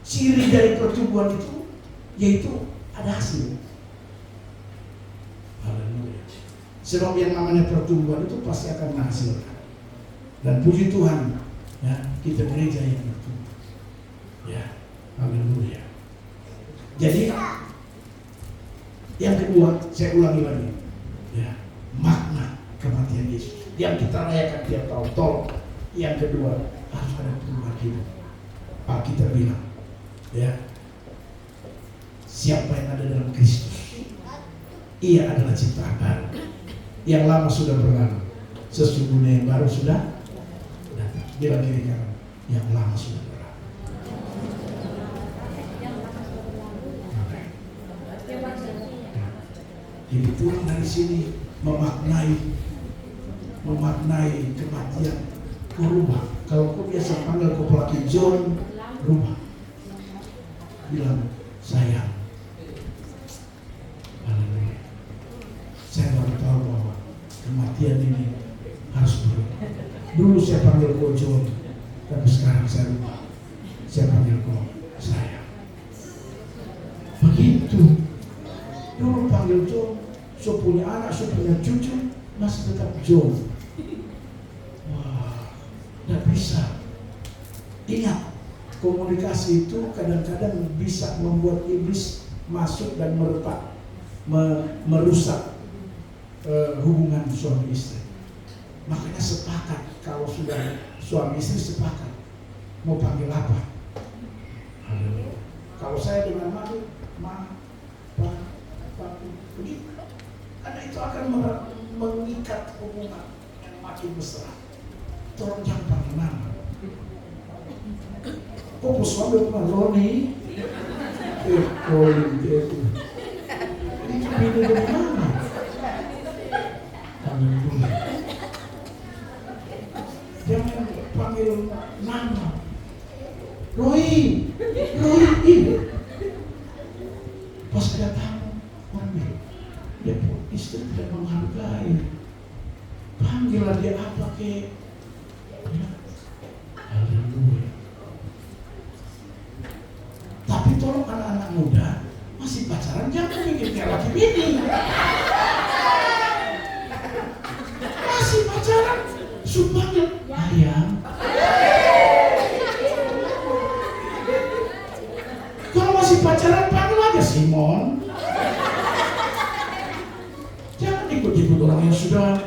ciri dari pertumbuhan itu yaitu ada hasil. Haleluya. Sebab yang namanya pertumbuhan itu pasti akan menghasilkan. Dan puji Tuhan, ya, kita gereja yang bertumbuh. Ya, haleluya. Jadi yang kedua, saya ulangi lagi. Ya, makna kematian Yesus yang kita rayakan tiap tahun. Tolong, yang kedua harus ada perubahan hidup. Pak kita bilang, ya, siapa yang ada dalam Kristus, ia adalah ciptaan baru. Yang lama sudah berlalu, sesungguhnya yang baru sudah datang. Bilang kiri kanan, yang lama sudah berlalu. Jadi pulang dari sini memaknai memaknai kematian, kau rubah. Kalau kau biasa panggil kau pelaki John, rubah. Bilang sayang. Haleluya. Saya baru tahu bahwa kematian ini harus berubah. Dulu saya panggil kau John, tapi sekarang saya rubah. Saya panggil kau sayang. Begitu. Dulu panggil John, so punya anak, so punya cucu, masih tetap John. Wah, tidak bisa. Ingat, komunikasi itu kadang-kadang bisa membuat iblis masuk dan merusak hubungan suami istri. Makanya sepakat, kalau sudah suami istri sepakat mau panggil apa. Kalau saya dengan begitu, karena itu akan mengikat hubungan yang makin mesra. Tolong jangan panggil nama. Kok suami pernah Roni? Colin itu. Itu beda dari mana? Panggil dulu. Jangan panggil nama. Roy ini. Pas ada tamu, panggil. Dia pun istri tidak menghargai. Panggillah dia apa ke? Ya. Haleluya. Tapi tolong anak-anak muda masih pacaran jangan bikin kayak laki bini. Masih pacaran, panggil ayang. Kalau masih pacaran panggil aja Simon. Jangan ikut-ikut orang yang sudah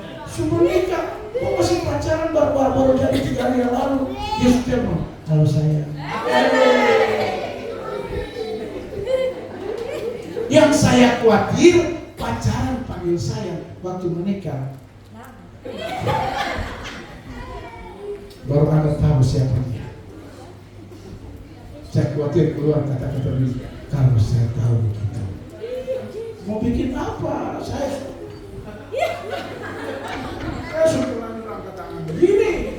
nikah. Kok masih pacaran baru jadi 3 hari yang lalu. Dia sudah mau, halo sayang. Yang saya khawatir pacaran panggil sayang waktu menikah. Baru Anda tahu siapa dia. Saya khawatir keluar kata-kata ini. Kalau saya tahu begitu, mau bikin apa? Saya sudah angkat tangan begini.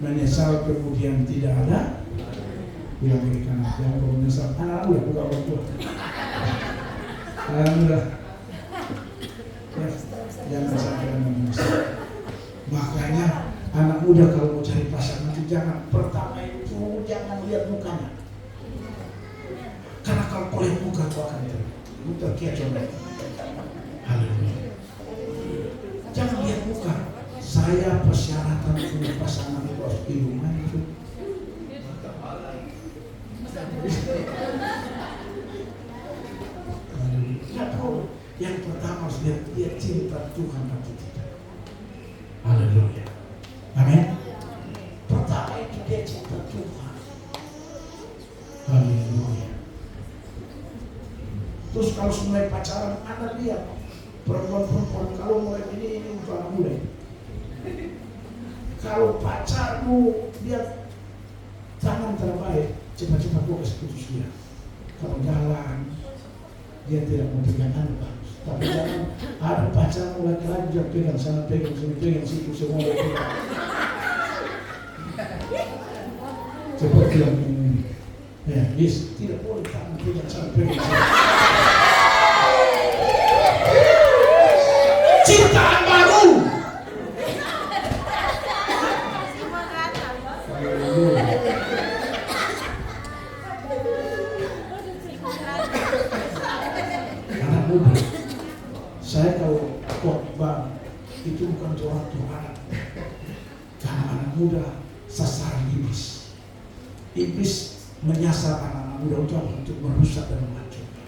Menyesal kemudian tidak ada. Bilang berikan yang kau menyesal. Anak muda bukan orang tua. Anak muda. Ya, jangan sampai Anda menyesal. Makanya anak muda kalau mau cari pasangan itu jangan pertama itu jangan lihat mukanya. Karena kalau kau lihat muka kau akan terkecoh. Haleluya. Jangan lihat muka. Saya persyaratan punya pasangan itu harus iluman itu. Yang pertama harus lihat dia cinta Tuhan atau tidak. Haleluya. Amin. Pertama itu dia cinta Tuhan. Haleluya. Terus kalau mulai pacaran, Anda lihat perempuan-perempuan kalau mulai ini untuk anak muda. Kalau pacarmu dia tangan terbaik, cepat-cepat gua kasih putus dia. Kalau jalan, dia tidak mau pegang Anda. Tapi jangan ada pacarmu laki-laki dia pegang sana, pegang sini, pegang situ, semua dia pegang. Cepat bilang ini. Ya, yes, tidak boleh tangan pegang sana, pegang sini. Cintaan baru. Anak muda, saya kalau khotbah itu bukan doa Tuhan, karena anak muda sasaran iblis. Iblis menyasar anak muda untuk merusak dan menghancurkan.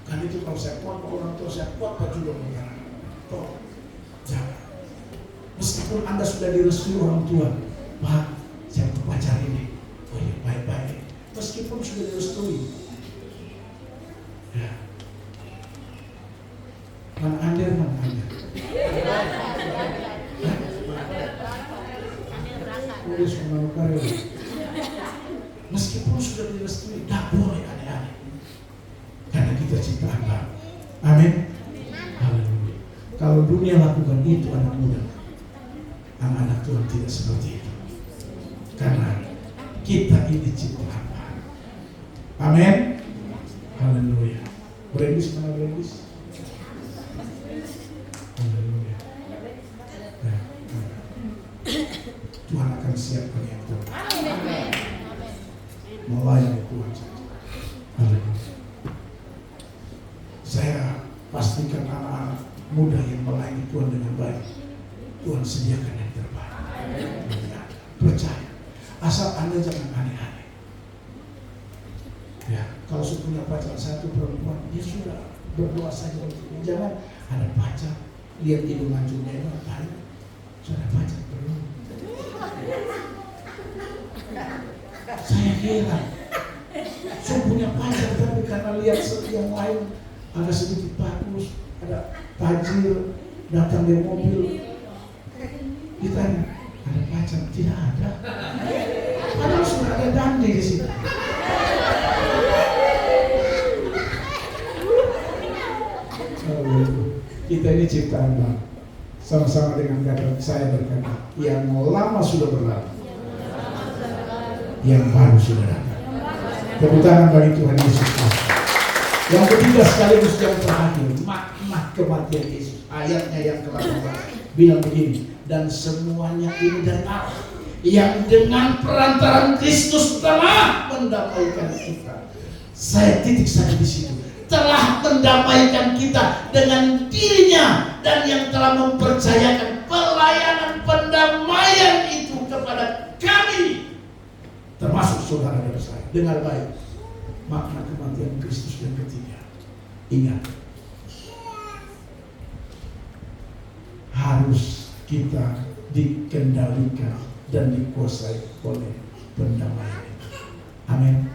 Karena itu kalau saya khotbah orang tua, saya khotbah juga mengarang. Tolong, jangan. Meskipun Anda sudah direstui orang tua, Pak, saya mau pacar ini. Oh iya, baik-baik. Meskipun sudah direstui. Ya. Mana Anda? Meskipun sudah direstui, tidak boleh aneh-aneh. Karena kita cinta Allah. Amin. Haleluya. Kalau Kalau dunia lakukan itu anak muda, anak-anak Tuhan tidak seperti itu. Karena kita ini ciptaan baru. Amin. Haleluya. Brandis mana Brandis? Haleluya. Nah, Tuhan akan siapkan yang terbaik. Melayani Tuhan saja. Haleluya. Saya pastikan anak-anak muda yang melayani Tuhan dengan baik, Tuhan sediakan yang terbaik. Percaya. Asal Anda jangan aneh-aneh. Ya, kalau punya pacar satu perempuan, dia sudah berdoa saja untuk dia. Jangan ada pacar, lihat hidung mancungnya itu apa? Sudah pacar belum? Saya heran. Saya punya pacar tapi karena lihat yang lain ada sedikit bagus, ada tajir, datang dari mobil, ditanya, ada pacar? Tidak ada. Padahal sudah ada dandi di sini. Kita ini ciptaan baru. Sama-sama dengan kata saya berkata, yang lama sudah berlalu, yang baru sudah datang. Tepuk tangan bagi Tuhan Yesus. Yang ketiga sekaligus yang terakhir, makna kematian Yesus. Ayatnya yang ke-18 bilang begini, dan semuanya ini dari Allah yang dengan perantaraan Kristus telah mendamaikan kita. Saya titik saja di situ. Telah mendamaikan kita dengan dirinya dan yang telah mempercayakan pelayanan pendamaian itu kepada kami, termasuk saudara dan saya. Dengar baik makna kematian Kristus yang ketiga. Ingat, harus kita dikendalikan dan dikuasai oleh pendamaian itu. Amin.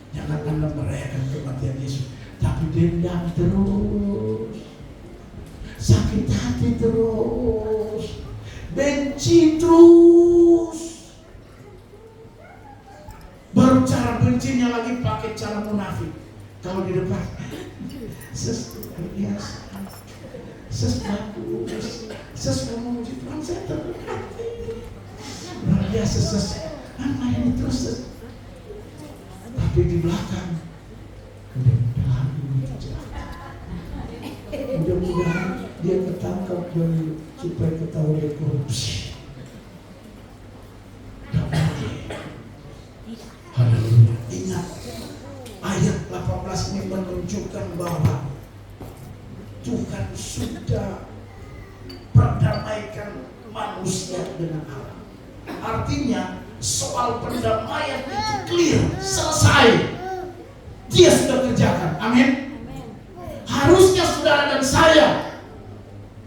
Jangan Anda merayakan kematian Yesus, tapi dendam terus, sakit hati terus, benci terus. Baru cara bencinya lagi pakai cara munafik. Kalau di depan, biasa, bagus, memuji Tuhan, saya terberkati. Luar biasa, apa ini terus. Tapi di belakang mudah-mudahan dia ketangkap dan supaya ketahuan dia korupsi. Haleluya. Ingat, ayat 18 ini menunjukkan bahwa Tuhan sudah perdamaikan manusia dengan Allah. Artinya soal pendamaian itu clear, selesai. Dia sudah kerjakan. Amin. Harusnya saudara dan saya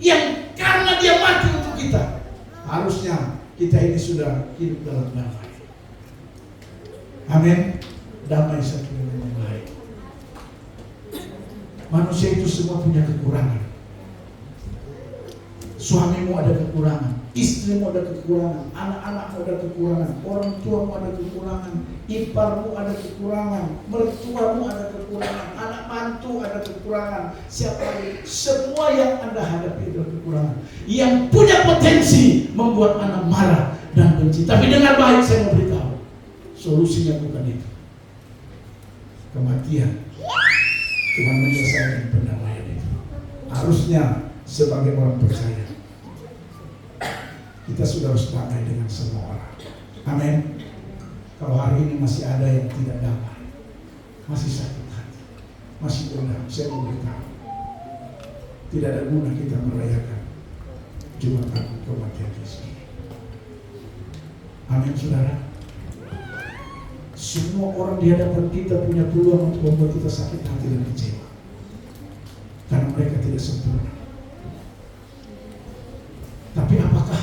yang karena dia mati untuk kita, harusnya kita ini sudah hidup dalam damai. Amin. Damai satu dengan yang lain. Manusia itu semua punya kekurangan. Suamimu ada kekurangan, istrimu ada kekurangan, anak-anakmu ada kekurangan, orang tuamu ada kekurangan, iparmu ada kekurangan, mertuamu ada kekurangan, anak mantu ada kekurangan, siapa lagi? Semua yang Anda hadapi ada kekurangan yang punya potensi membuat Anda marah dan benci. Tapi dengan baik saya mau beritahu, solusinya bukan itu. Kematian. Tuhan menyelesaikan pendamaian itu. Harusnya sebagai orang percaya kita sudah harus damai dengan semua orang. Amin. Kalau hari ini masih ada yang tidak damai, masih sakit hati, masih dendam, saya mau beritahu, tidak ada guna kita merayakan Jumat Agung kematian Yesus. Amin, saudara. Semua orang di hadapan kita punya peluang untuk membuat kita sakit hati dan kecewa, karena mereka tidak sempurna. Tapi apakah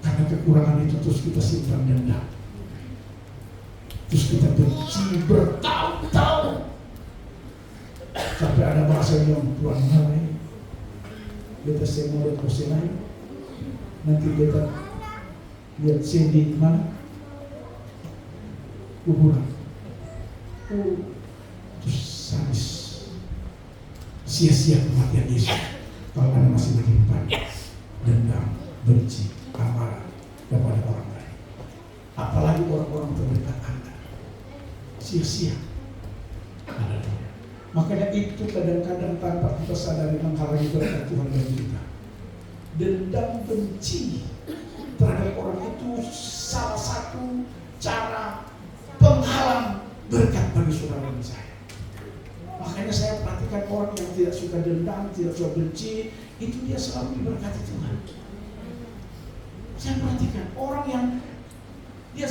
karena kekurangan itu terus kita simpan dendam, terus kita benci bertahun-tahun, sampai ada bahasa yang pulang mulai beta semua kosenai, nanti beta lihat sendi mana kuburan, terus sia-sia kematian Yesus kalau Anda masih menyimpan dendam, benci, amarah kepada orang lain, apalagi orang-orang terdekat Anda. Sia-sia. Haleluya. Makanya itu kadang-kadang tanpa kita sadari menghalangi berkat Tuhan bagi kita. Dendam, benci terhadap orang itu salah satu cara penghalang berkat bagi saudara dan saya. Makanya saya perhatikan orang yang tidak suka dendam, tidak suka benci, itu dia selalu diberkati Tuhan. Saya perhatikan orang yang dia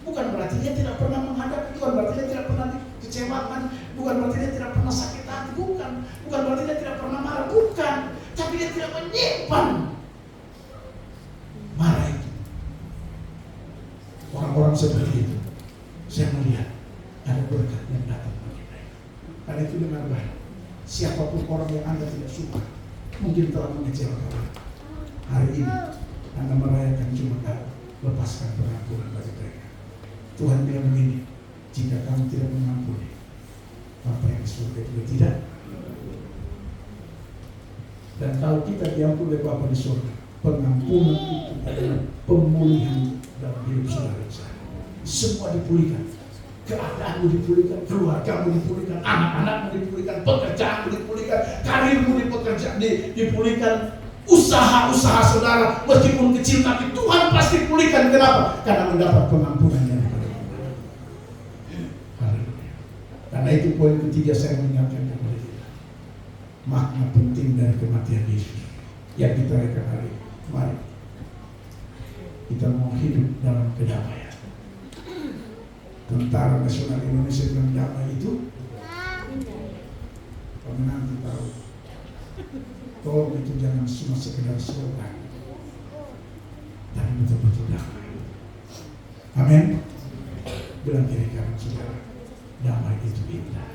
bukan berarti dia tidak pernah menghadapi, bukan berarti dia tidak pernah dikecewakan, bukan berarti dia tidak pernah sakit hati, bukan berarti dia tidak pernah marah, bukan, tapi dia tidak menyimpan marah itu. Orang-orang seperti itu, saya melihat ada berkat yang datang bagi mereka. Karena itu dengar baik, siapapun orang yang Anda tidak suka, mungkin telah mengecewakan Anda. Hari ini Anda merayakan Jumat, lepaskan pengampunan bagi mereka. Tuhan bilang begini, jika kamu tidak mengampuni, Bapa yang di surga juga tidak. Dan kalau kita diampuni oleh Bapa di surga, pengampunan itu adalah pemulihan dalam hidup saudara saya. Semua dipulihkan. Keadaanmu dipulihkan, keluargamu dipulihkan, anak-anakmu dipulihkan, pekerjaanmu dipulihkan, karirmu dipulihkan, usaha-usaha saudara meskipun kecil tapi Tuhan pasti pulihkan. Kenapa? Karena mendapat pengampunan dari Tuhan. Haleluya. Karena itu poin ketiga saya mengingatkan kepada kita, makna penting dari kematian Yesus yang kita rayakan hari ini. Mari kita mau hidup dalam kedamaian. Tentara Nasional Indonesia yang damai itu pemenang kita tahu. Tolong itu jangan cuma sekedar slogan, tapi betul-betul damai. Amin. Bilang kiri kanan saudara, damai itu indah.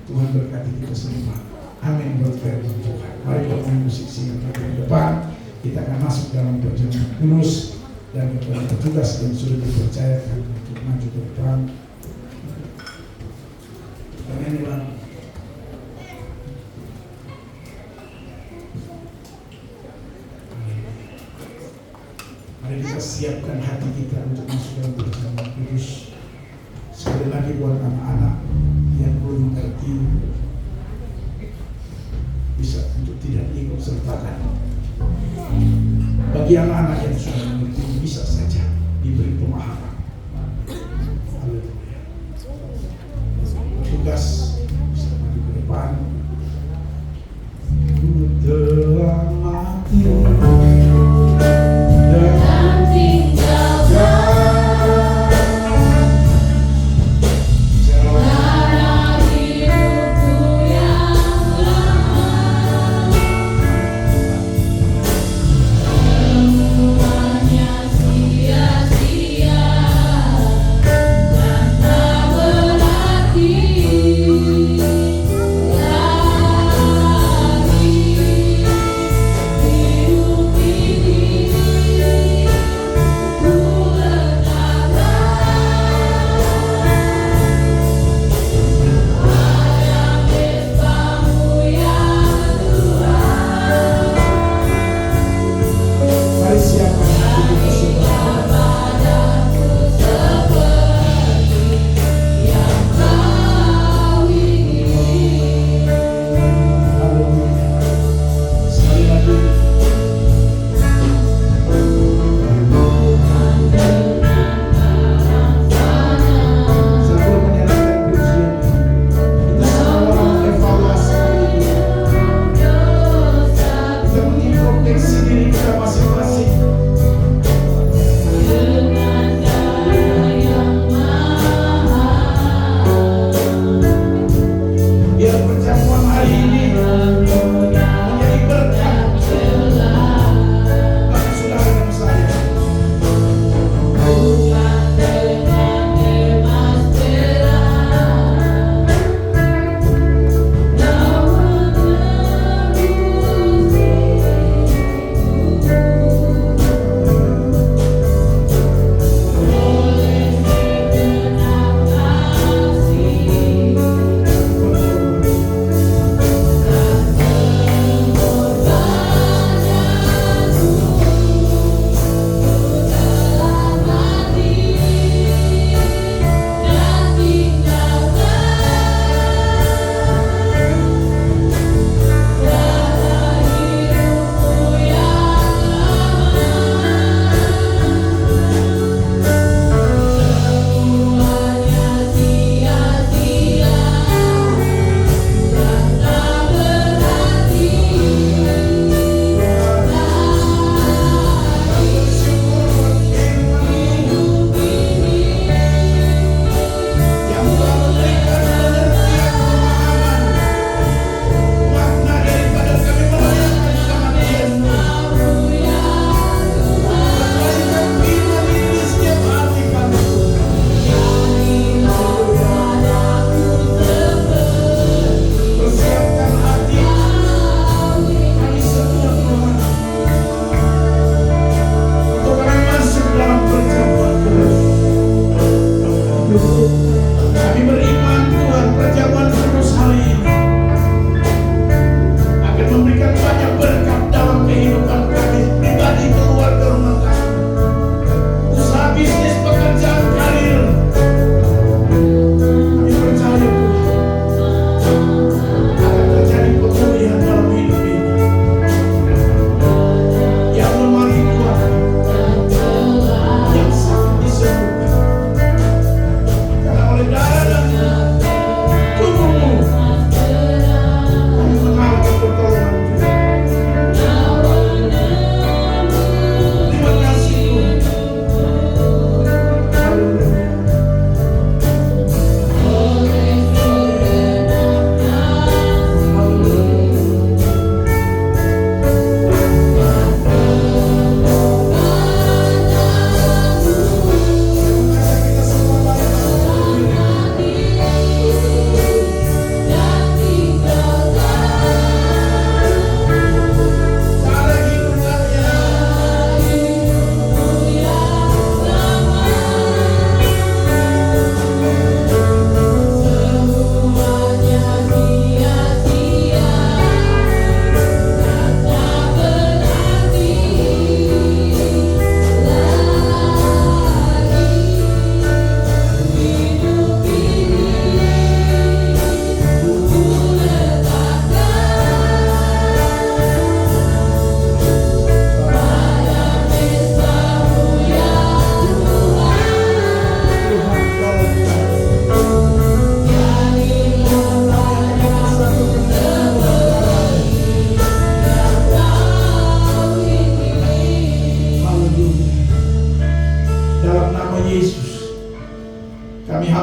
Tuhan berkati kita semua. Amin. Buat firman Tuhan. Mari kita musik singkat ke depan. Kita akan masuk dalam perjalanan kudus dan kepada petugas yang sudah dipercayakan untuk maju ke depan. Amin. Mari kita siapkan hati kita untuk masuk dalam perjalanan kudus. Sekali lagi buat anak-anak yang belum mengerti, bisa untuk tidak ikut sertakan. Bagi anak-anak yang sudah mengerti, bisa saja diberi pemahaman. Haleluya. Petugas bisa maju ke depan. Ku telah mati dan tinggalkan jalan hidupku yang lama.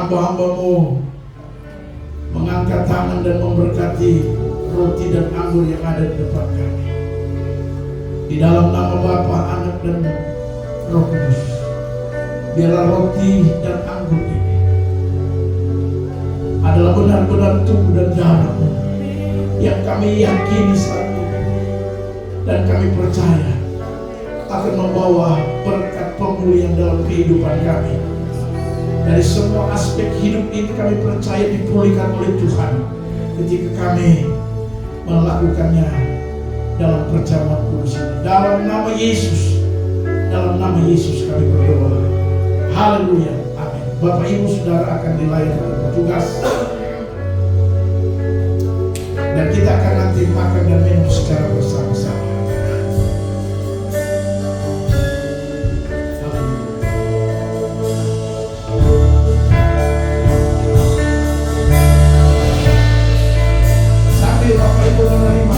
hamba-hambamu mengangkat tangan dan memberkati roti dan anggur yang ada di depan kami. Di dalam nama Bapa, Anak dan Roh Kudus, biarlah roti dan anggur ini adalah benar-benar tubuh dan darah-Mu yang kami yakini saat ini, dan kami percaya akan membawa berkat pemulihan dalam kehidupan kami. Dari semua aspek hidup ini kami percaya dipulihkan oleh Tuhan ketika kami melakukannya dalam perjamuan kudus ini. Dalam nama Yesus kami berdoa. Haleluya, amin. Bapak Ibu Saudara akan dilayani petugas, dan kita akan nanti makan dan minum secara bersama-sama. Bapak Ibu menerima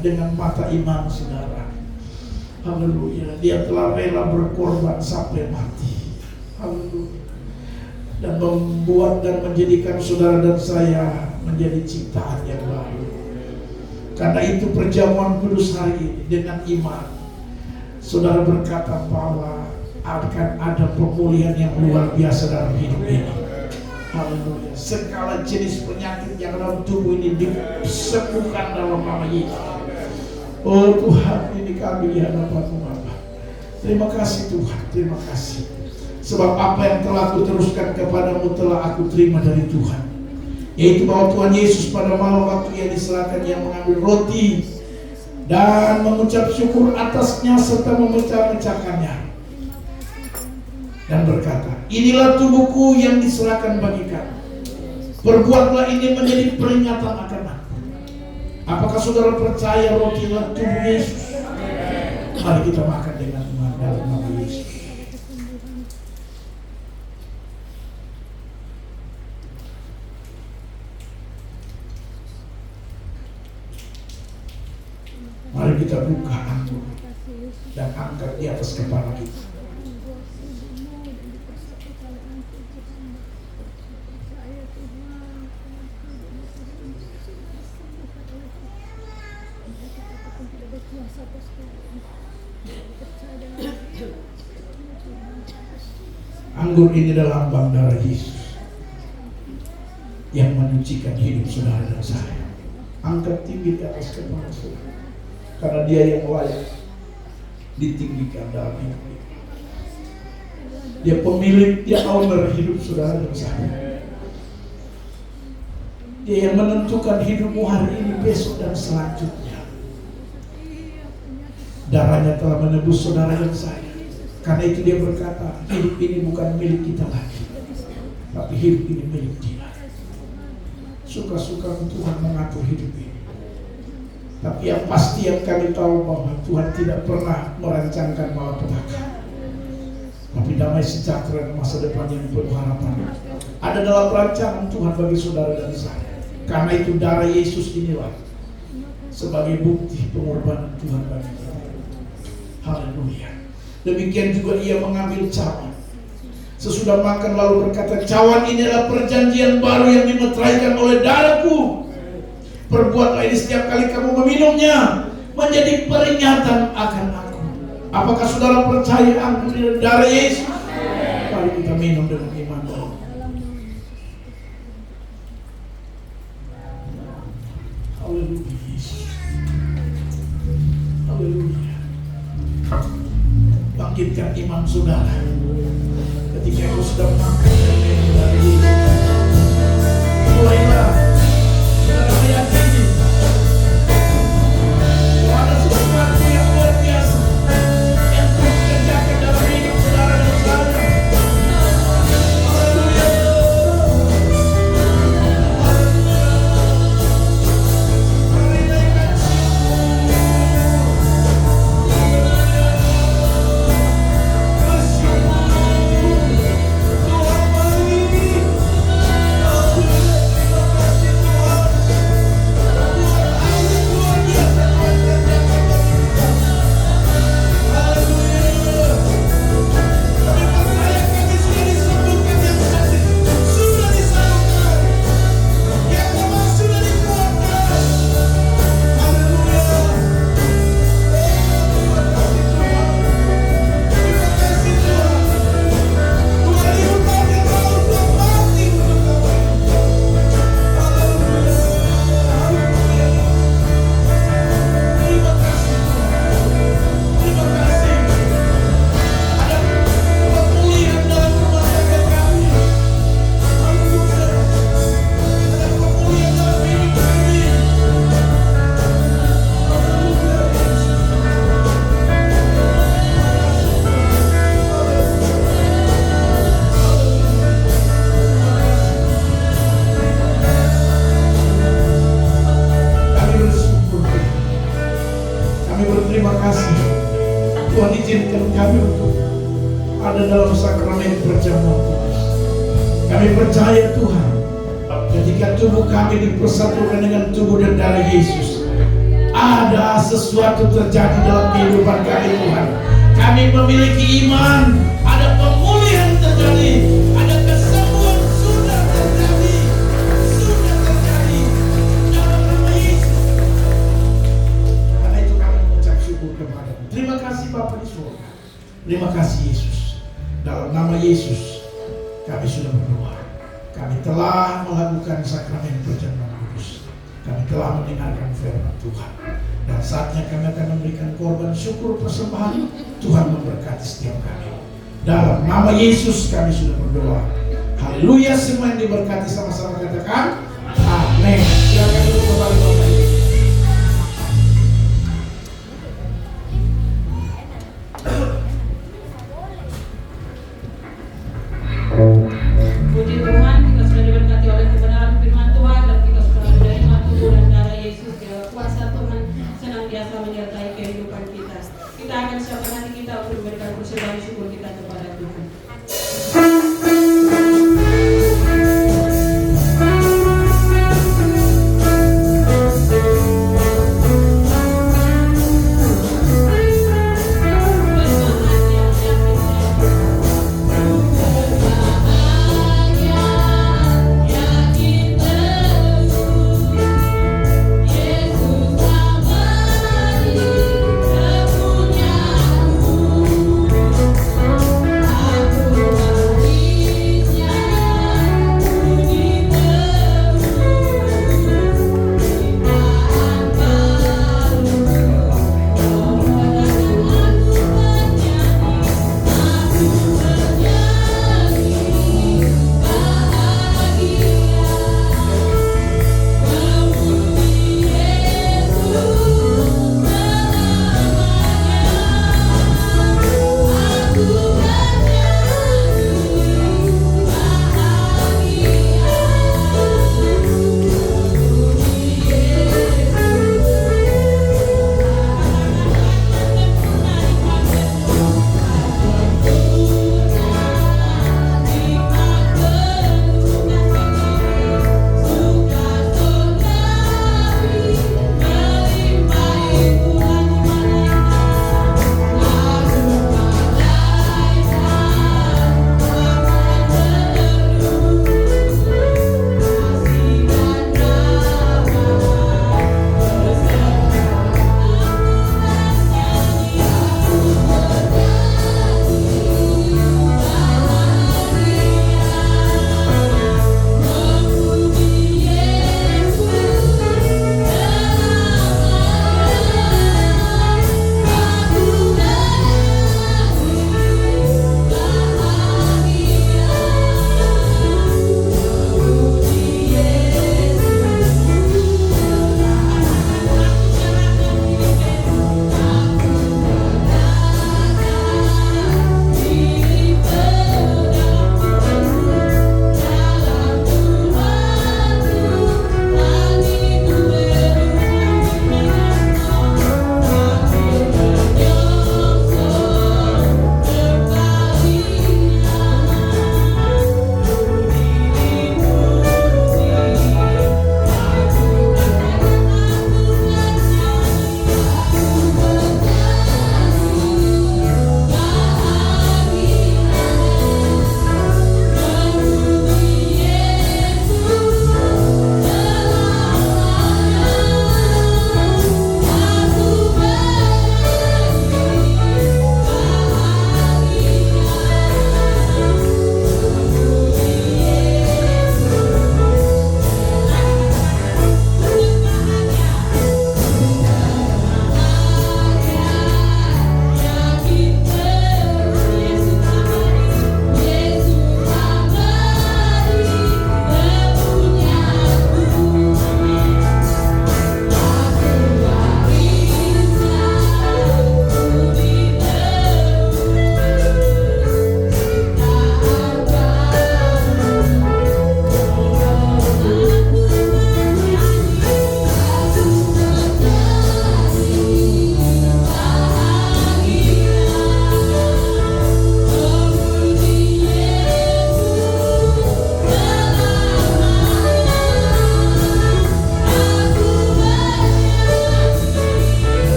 dengan mata iman, saudara. Haleluya. Dia telah rela berkorban sampai mati. Haleluya. Dan membuat dan menjadikan saudara dan saya menjadi ciptaan yang baru. Karena itu perjamuan kudus hari ini dengan iman, saudara berkata bahwa akan ada pemulihan yang luar biasa dalam hidup ini. Haleluya. Segala jenis penyakit yang dalam tubuh ini disembuhkan dalam nama Yesus. Oh Tuhan, ini kami di hadapan-Mu Bapa. Terima kasih Tuhan, terima kasih. Sebab apa yang telah Ku teruskan kepadamu telah Aku terima dari Tuhan. Yaitu bahwa Tuhan Yesus pada malam waktu Ia diserahkan, Ia mengambil roti dan mengucap syukur atasnya serta memecah-mecahkannya dan berkata, inilah tubuhku yang diserahkan bagi kamu. Perbuatlah ini menjadi peringatan akan aku. Apakah saudara percaya roti adalah tubuh Yesus? Mari kita makan dengan iman dalam nama Yesus. Mari kita buka anggur dan angkat di atas kepala kita. Anggur ini adalah lambang darah Yesus yang menyucikan hidup saudara dan saya. Angkat tinggi di atas kepala saudara, karena Dia yang layak ditinggikan dalam hidup kita. Dia pemilik, Dia owner hidup saudara dan saya. Dia yang menentukan hidupmu hari ini, besok dan selanjutnya. Darahnya telah menebus saudara dan saya. Karena itu Dia berkata, hidup ini bukan milik kita lagi, tapi hidup ini milik Dia. Suka-suka Tuhan mengatur hidup ini. Tapi yang pasti yang kami tahu bahwa Tuhan tidak pernah merancangkan malapetaka, tapi damai sejahtera dan masa depan yang penuh harapan ada dalam rancangan Tuhan bagi saudara dan saya. Karena itu darah Yesus inilah sebagai bukti pengorbanan Tuhan bagi kita. Haleluya. Demikian juga Ia mengambil cawan sesudah makan lalu berkata, cawan ini adalah perjanjian baru yang dimeteraikan oleh darahku. Perbuatlah ini setiap kali kamu meminumnya menjadi peringatan akan aku. Apakah saudara percaya anggur ini darah Yesus? Mari kita minum dengan iman. Haleluya Yesus. Haleluya. Bangkitkan iman saudara ketika kau sedang makan dari Yesus. Mulailah saudara meyakini bahwa ada sesuatu yang luar biasa yang Tuhan kerjakan dalam hidup saudara dan saya. Haleluya. Tuhan izinkan kami untuk ada dalam sakramen perjamuan kudus. Kami percaya Tuhan, ketika tubuh kami dipersatukan dengan tubuh dan darah Yesus, ada sesuatu terjadi dalam kehidupan kami Tuhan. Kami memiliki iman, ada pemulihan terjadi, ada kesembuhan sudah terjadi dalam nama Yesus. Karena itu kami mengucap syukur kepada-Mu. Terima kasih Bapa di surga. Terima kasih Yesus. Dalam nama Yesus kami sudah berdoa. Kami telah melakukan sakramen perjamuan kudus. Kami telah mendengarkan firman Tuhan. Dan saatnya kami akan memberikan korban syukur persembahan. Tuhan memberkati setiap kami. Dalam nama Yesus kami sudah berdoa. Haleluya. Semua yang diberkati sama-sama katakan Amin. Silakan duduk kembali Bapak Ibu. Puji Tuhan, kita sudah diberkati oleh kebenaran firman Tuhan dan kita sudah menerima tubuh dan darah Yesus. Biarlah kuasa Tuhan senantiasa menyertai kehidupan kita. Kita akan siapkan hati kita untuk memberikan persembahan syukur kita kepada Tuhan.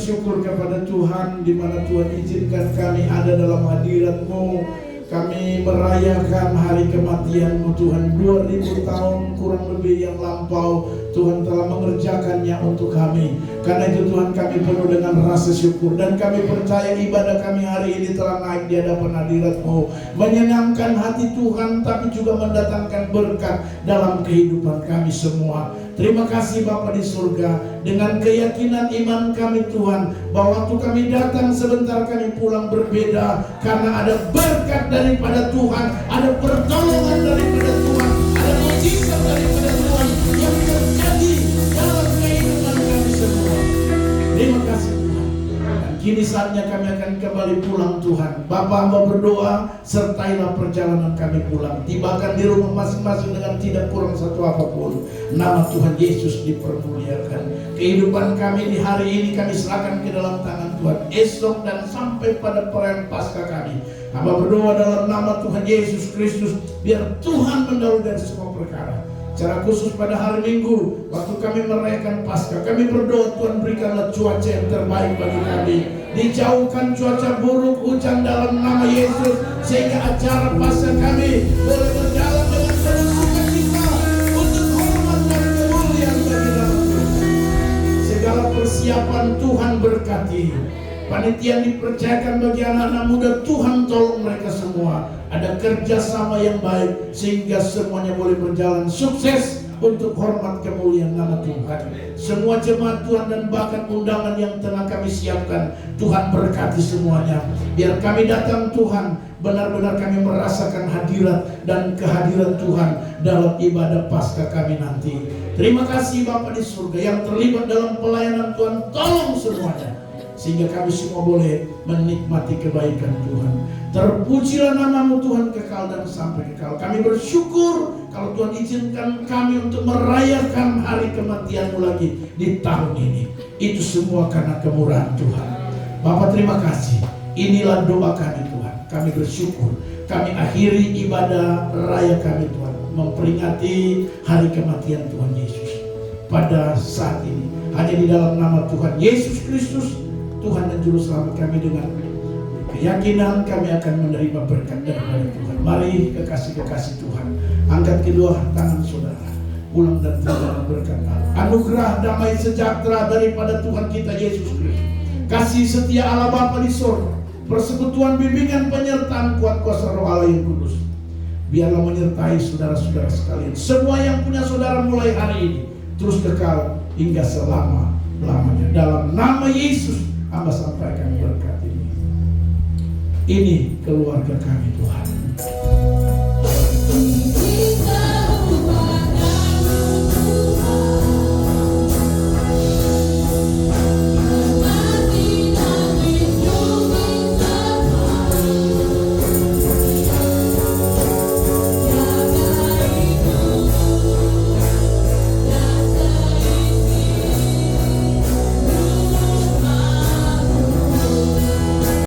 bersyukur kepada Tuhan di mana Tuhan izinkan kami ada dalam hadirat-Mu. Kami merayakan hari kematian-Mu Tuhan. 2000 tahun kurang lebih yang lampau Tuhan telah mengerjakannya untuk kami. Karena itu Tuhan, kami penuh dengan rasa syukur. Dan kami percaya ibadah kami hari ini telah naik di hadapan hadirat-Mu, menyenangkan hati Tuhan, tapi juga mendatangkan berkat dalam kehidupan kami semua. Terima kasih Bapa di surga. Dengan keyakinan iman kami Tuhan, bahwa waktu kami datang sebentar kami pulang berbeda. Karena ada berkat daripada Tuhan, ada pertolongan daripada Tuhan, ada mujizat daripada Tuhan yang terjadi dalam kehidupan kami semua. Terima kasih Tuhan. Dan kini saatnya kami akan kembali pulang Tuhan. Bapa, hamba berdoa, sertailah perjalanan kami pulang. Tibakan di rumah masing-masing dengan tidak kurang satu apapun. Nama Tuhan Yesus dipermuliakan. Kehidupan kami di hari ini kami serahkan ke dalam tangan Tuhan. Esok dan sampai pada perayaan Paskah kami, hamba berdoa dalam nama Tuhan Yesus Kristus, biar Tuhan mendahului dari semua perkara. Secara khusus pada hari Minggu, waktu kami merayakan Paskah, kami berdoa Tuhan berikanlah cuaca yang terbaik bagi kami. Dijauhkan cuaca buruk, hujan dalam nama Yesus, sehingga acara Paskah kami boleh berjalan dengan penuh sukacita untuk hormat dan kemuliaan bagi nama Tuhan. Segala persiapan Tuhan berkati. Panitia dipercayakan bagi anak-anak muda, Tuhan tolong mereka semua. Ada kerjasama yang baik sehingga semuanya boleh berjalan sukses untuk hormat kemuliaan nama Tuhan. Semua jemaat Tuhan dan bahkan undangan yang telah kami siapkan, Tuhan berkati semuanya. Biar kami datang Tuhan, benar-benar kami merasakan hadirat dan kehadiran Tuhan dalam ibadah Paskah kami nanti. Terima kasih Bapa di surga yang terlibat dalam pelayanan Tuhan, tolong semuanya, sehingga kami semua boleh menikmati kebaikan Tuhan. Terpujilah nama-Mu Tuhan kekal dan sampai kekal. Kami bersyukur kalau Tuhan izinkan kami untuk merayakan hari kematian-Mu lagi di tahun ini. Itu semua karena kemurahan Tuhan. Bapak terima kasih. Inilah doa kami Tuhan. Kami bersyukur. Kami akhiri ibadah raya kami Tuhan, memperingati hari kematian Tuhan Yesus pada saat ini. Hanya di dalam nama Tuhan Yesus Kristus, Tuhan dan Juru Selamat kami, dengan keyakinan kami akan menerima berkat daripada Tuhan. Mari kekasih-kekasih Tuhan, angkat kedua tangan saudara, pulang dan terima berkat Allah. Anugerah damai sejahtera daripada Tuhan kita Yesus Kristus, kasih setia Allah Bapa di surga, persekutuan bimbingan penyertaan kuat kuasa Roh Allah yang kudus, biarlah menyertai saudara-saudara sekalian. Semua yang punya saudara mulai hari ini terus kekal hingga selama-lamanya. Dalam nama Yesus hamba sampaikan berkat ini. Ini keluarga kami Tuhan.